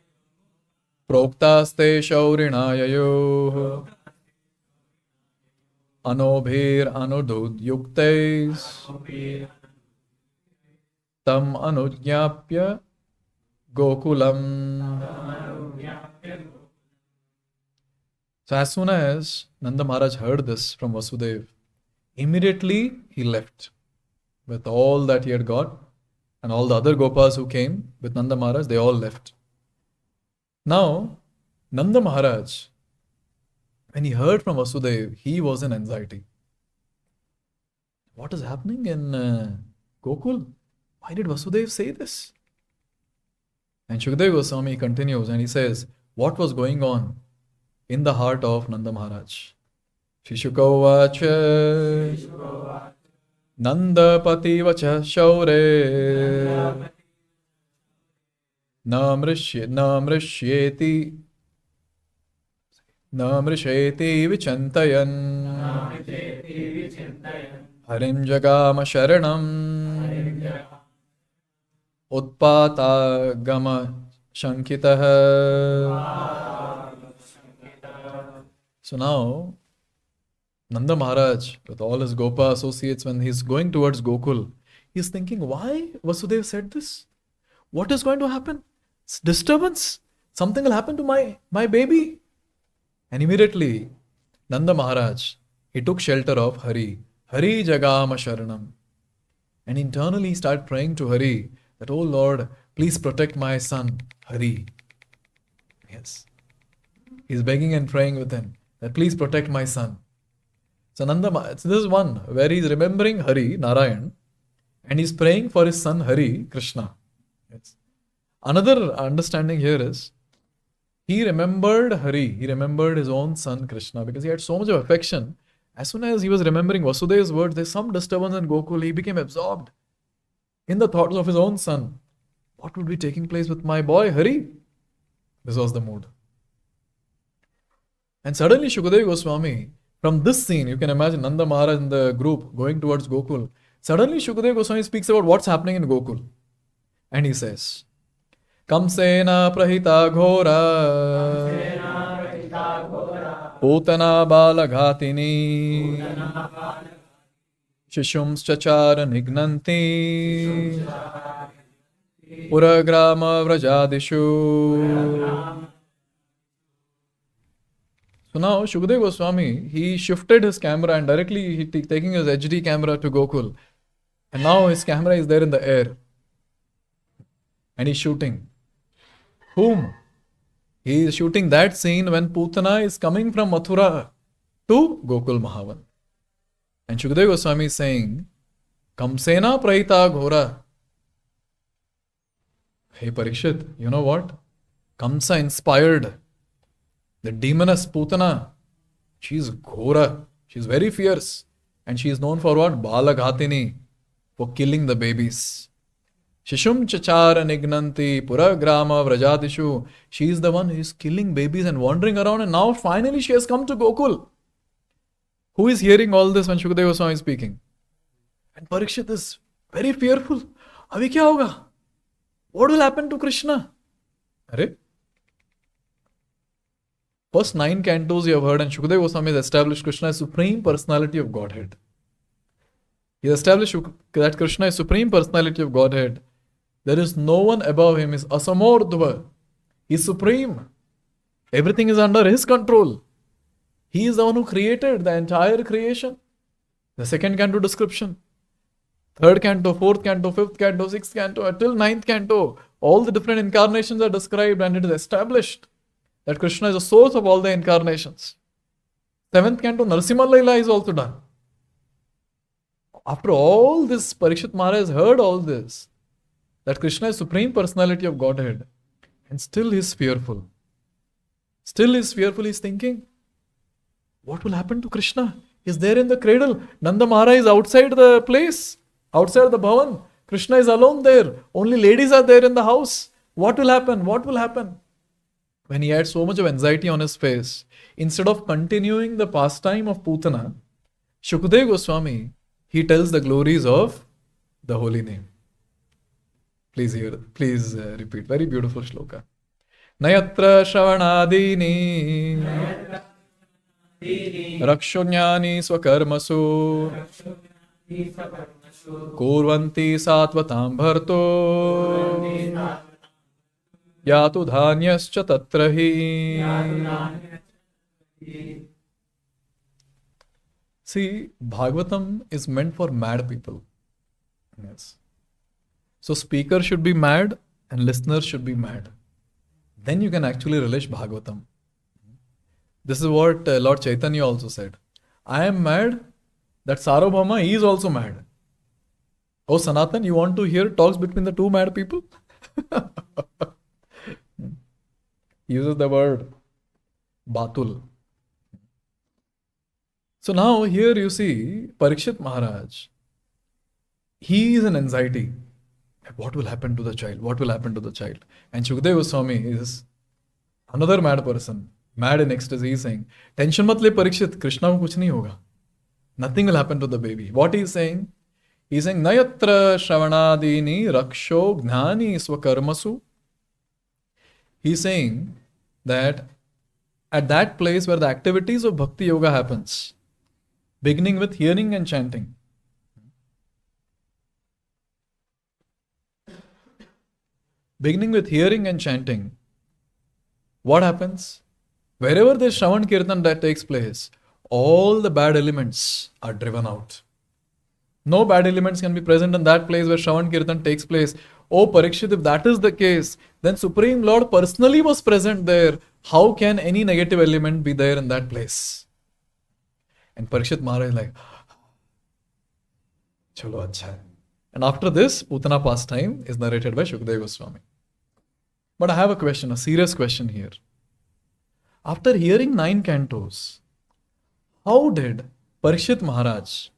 proktaste shaurinayayo anobhir anudud yuktais tam anujñapya gokulam. So as soon as Nanda Maharaj heard this from Vasudeva, immediately he left with all that he had got, and all the other Gopas who came with Nanda Maharaj, they all left. Now, Nanda Maharaj, when he heard from Vasudeva, he was in anxiety. What is happening in Gokul? Why did Vasudeva say this? And Shukadeva Goswami continues and he says, what was going on in the heart of Nanda Maharaj? Shishuka vacha Nanda pati vacha shaure na mrishyeti vichantayan harim jagama sharanam utpata gama shankitah. So now, Nanda Maharaj, with all his Gopa associates, when he's going towards Gokul, he's thinking, why Vasudeva said this? What is going to happen? It's disturbance. Something will happen to my baby. And immediately, Nanda Maharaj, he took shelter of Hari. Hari Jagama Sharanam. And internally he started praying to Hari that, oh Lord, please protect my son, Hari. Yes. He's begging and praying with him that please protect my son. So this is one where he's remembering Hari, Narayan, and he's praying for his son Hari, Krishna. Yes. Another understanding here is, he remembered Hari, he remembered his own son Krishna because he had so much of affection. As soon as he was remembering Vasudeva's words, there's some disturbance in Gokul, he became absorbed in the thoughts of his own son. What would be taking place with my boy Hari? This was the mood. And suddenly Shukadeva Goswami, from this scene, you can imagine Nanda Maharaj in the group going towards Gokul. Suddenly Shukadeva Goswami speaks about what's happening in Gokul. And he says, Kamsena prahita ghora Putana balaghatini Shishums chachara nignanti Puragrama vrajadishu. So now Shukadeva Goswami, he shifted his camera and directly he taking his HD camera to Gokul. And now his camera is there in the air. And he's shooting. Whom? He is shooting that scene when Putana is coming from Mathura to Gokul Mahavan. And Shukadeva Goswami is saying, Kamsena prahita ghora. Hey Parikshit, you know what? Kamsa inspired the demoness Putana. She's ghora. She's very fierce. And she is known for what? Balaghatini. For killing the babies. Shishum chachara nignanti puragrama vrajadishu. She is the one who is killing babies and wandering around, and now finally she has come to Gokul. Who is hearing all this when Shukadeva Goswami is speaking? And Parikshit is very fearful. Abhi kya hoga? What will happen to Krishna? Arre? First 9 cantos you have heard, and Shukadeva Goswami has established Krishna as Supreme Personality of Godhead. He has established that Krishna is Supreme Personality of Godhead. There is no one above him. He is Asamordhva. He is supreme. Everything is under his control. He is the one who created the entire creation. The second canto description. Third canto, fourth canto, fifth canto, sixth canto, until 9th canto. all the different incarnations are described, and it is established that Krishna is the source of all the incarnations. 7th canto, Narasimha Leela is also done. After all this, Parikshit Maharaj has heard all this, that Krishna is Supreme Personality of Godhead, and still he is fearful. Still he is fearful, he is thinking, what will happen to Krishna? He is there in the cradle. Nanda Mahārāja is outside the place, outside the bhavan. Krishna is alone there. Only ladies are there in the house. What will happen? What will happen? When he had so much of anxiety on his face, instead of continuing the pastime of Putana, Shukadeva Goswami, he tells the glories of the holy name. Please repeat. Very beautiful shloka. Nayatra Shravanadini Rakshonyani Swakarmasu Kurvanti Satvatam Bharto Yatu Dhanyascha Tatrahi. See, Bhagavatam is meant for mad people. Yes. So speaker should be mad and listeners should be mad. Then you can actually relish Bhagavatam. This is what Lord Chaitanya also said. I am mad that Sarvabhauma, he is also mad. Oh Sanatan, you want to hear talks between the two mad people? He uses the word Batul. So now here you see Parikshit Maharaj. He is in anxiety. What will happen to the child? What will happen to the child? And Shukadeva Goswami is another mad person. Mad in ecstasy. He is saying, tension mat le Parikshit, Krishna ko kuch nahi hoga. Nothing will happen to the baby. What he is saying? He is saying, Nayatra Shravanadini Raksho Gnani Swakarmasu. He is saying that at that place where the activities of Bhakti Yoga happens, beginning with hearing and chanting, what happens? Wherever there is Shravan Kirtan that takes place, all the bad elements are driven out. No bad elements can be present in that place where Shravan Kirtan takes place. Oh Parikshit, if that is the case, then Supreme Lord personally was present there. How can any negative element be there in that place? And Parikshit Maharaj is like, Chalo acha hai. And after this, Putana pastime is narrated by Shukadeva Goswami. But I have a question, a serious question here. After hearing 9 cantos, how did Parikshit Maharaj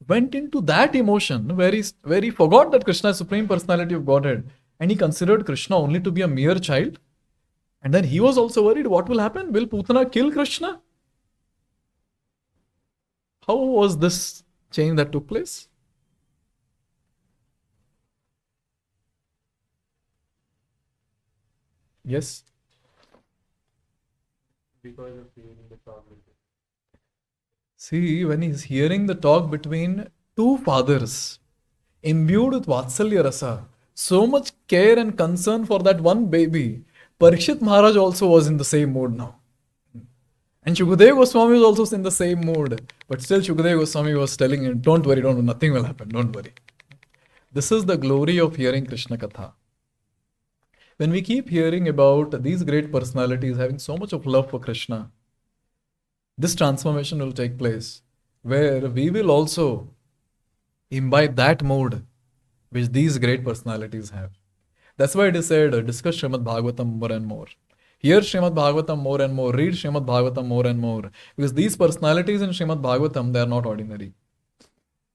went into that emotion where he forgot that Krishna is Supreme Personality of Godhead and he considered Krishna only to be a mere child? And then he was also worried, what will happen? Will Putana kill Krishna? How was this change that took place? Yes? Because of hearing the talk. See, when he's hearing the talk between two fathers, imbued with Vatsalya Rasa, so much care and concern for that one baby, Parikshit Maharaj also was in the same mood now. And Shukadeva Goswami was also in the same mood. But still Shukadeva Goswami was telling him, don't worry, nothing will happen, don't worry. This is the glory of hearing Krishna Katha. When we keep hearing about these great personalities having so much of love for Krishna, this transformation will take place where we will also imbibe that mood which these great personalities have. That's why it is said, discuss Śrīmad-Bhāgavatam more and more. Hear Śrīmad-Bhāgavatam more and more. Read Śrīmad-Bhāgavatam more and more. Because these personalities in Śrīmad-Bhāgavatam, they are not ordinary.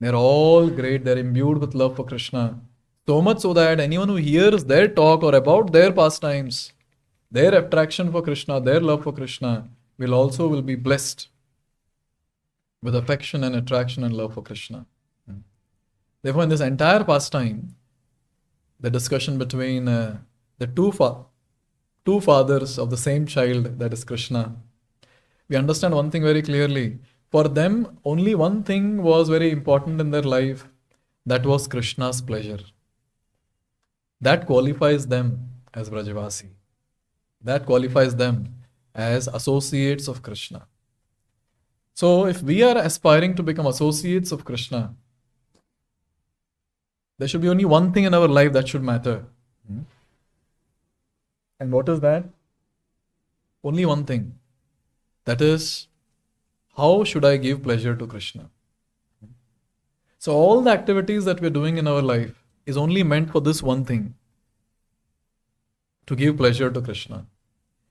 They are all great. They are imbued with love for Krishna. So much so that anyone who hears their talk or about their pastimes, their attraction for Krishna, their love for Krishna, will be blessed with affection and attraction and love for Krishna. Therefore, in this entire pastime, the discussion between the two fathers of the same child, that is Krishna, we understand one thing very clearly. For them, only one thing was very important in their life, that was Krishna's pleasure. That qualifies them as Brajavasi. That qualifies them as associates of Krishna. So, if we are aspiring to become associates of Krishna, there should be only one thing in our life that should matter. And what is that? Only one thing. That is, how should I give pleasure to Krishna? So all the activities that we're doing in our life is only meant for this one thing, to give pleasure to Krishna.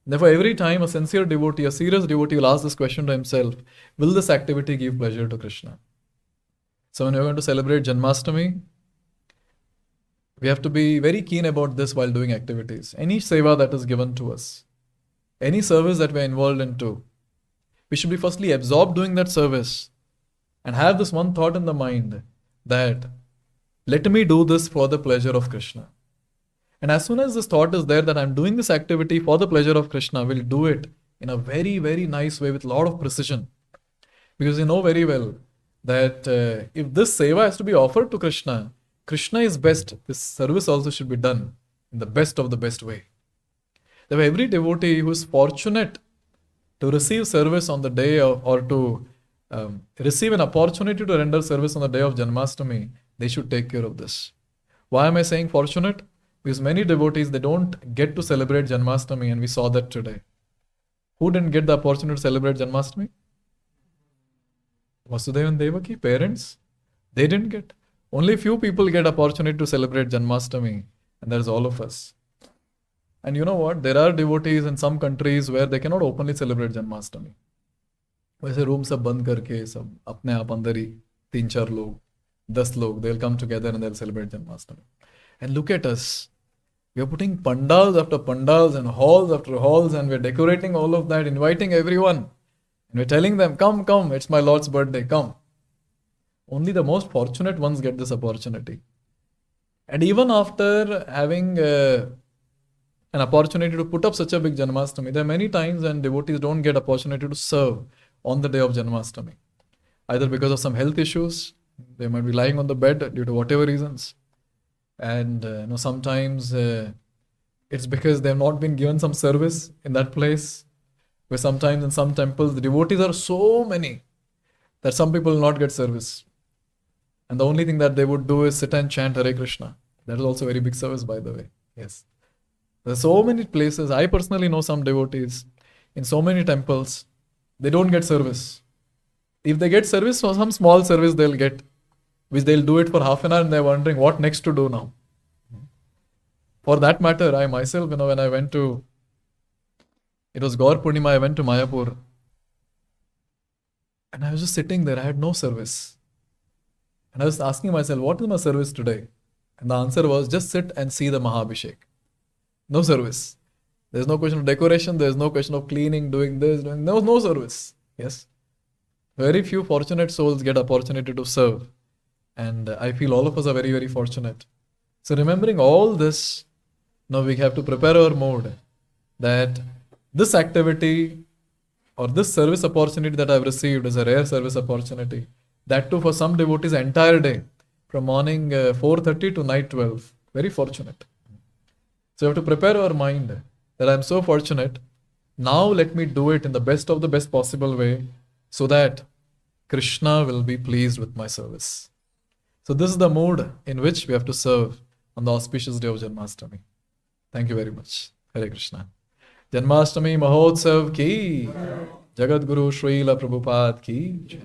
Therefore, every time a sincere devotee, a serious devotee will ask this question to himself, will this activity give pleasure to Krishna? So when we're going to celebrate Janmashtami, we have to be very keen about this while doing activities. Any seva that is given to us, any service that we're involved into, we should be firstly absorbed doing that service and have this one thought in the mind that let me do this for the pleasure of Krishna. And as soon as this thought is there that I'm doing this activity for the pleasure of Krishna, we'll do it in a very, very nice way with a lot of precision. Because you know very well that if this seva has to be offered to Krishna, Krishna is best. This service also should be done in the best of the best way. Therefore, every devotee who is fortunate to receive service on the day or to receive an opportunity to render service on the day of Janmashtami, they should take care of this. Why am I saying fortunate? Because many devotees, they don't get to celebrate Janmashtami, and we saw that today. Who didn't get the opportunity to celebrate Janmashtami? Vasudeva and Devaki, parents, they didn't get. Only few people get opportunity to celebrate Janmashtami, and that is all of us. And you know what? There are devotees in some countries where they cannot openly celebrate Janmashtami. वैसे room सब बंद करके सब अपने आप अंदर ही 3-4 लोग 10 लोग, they'll come together and they'll celebrate Janmashtami. And look at us. We are putting pandals after pandals and halls after halls, and we're decorating all of that, inviting everyone. And we're telling them, come, it's my Lord's birthday, come. Only the most fortunate ones get this opportunity. And even after having an opportunity to put up such a big Janmashtami, there are many times when devotees don't get opportunity to serve on the day of Janmashtami. Either because of some health issues, they might be lying on the bed due to whatever reasons. And sometimes it's because they have not been given some service in that place. Where sometimes in some temples, the devotees are so many that some people will not get service. And the only thing that they would do is sit and chant Hare Krishna. That is also a very big service, by the way. Yes. There are so many places. I personally know some devotees in so many temples. They don't get service. If they get service, or some small service they'll get, which they'll do it for half an hour, and they're wondering what next to do now. For that matter, I myself, when I went to, it was Gaur Purnima, I went to Mayapur. And I was just sitting there. I had no service. And I was asking myself, what is my service today? And the answer was, just sit and see the Mahabhishek. No service. There's no question of decoration. There's no question of cleaning, doing this, no service. Yes. Very few fortunate souls get opportunity to serve. And I feel all of us are very, very fortunate. So remembering all this, now we have to prepare our mood that this activity or this service opportunity that I've received is a rare service opportunity. That too for some devotees entire day, from morning 4:30 to night 12. Very fortunate. So we have to prepare our mind that I'm so fortunate. Now let me do it in the best of the best possible way so that Krishna will be pleased with my service. So this is the mood in which we have to serve on the auspicious day of Janmashtami. Thank you very much. Hare Krishna. Janmashtami Mahotsav ki, Jagat Guru Srila Prabhupada ki.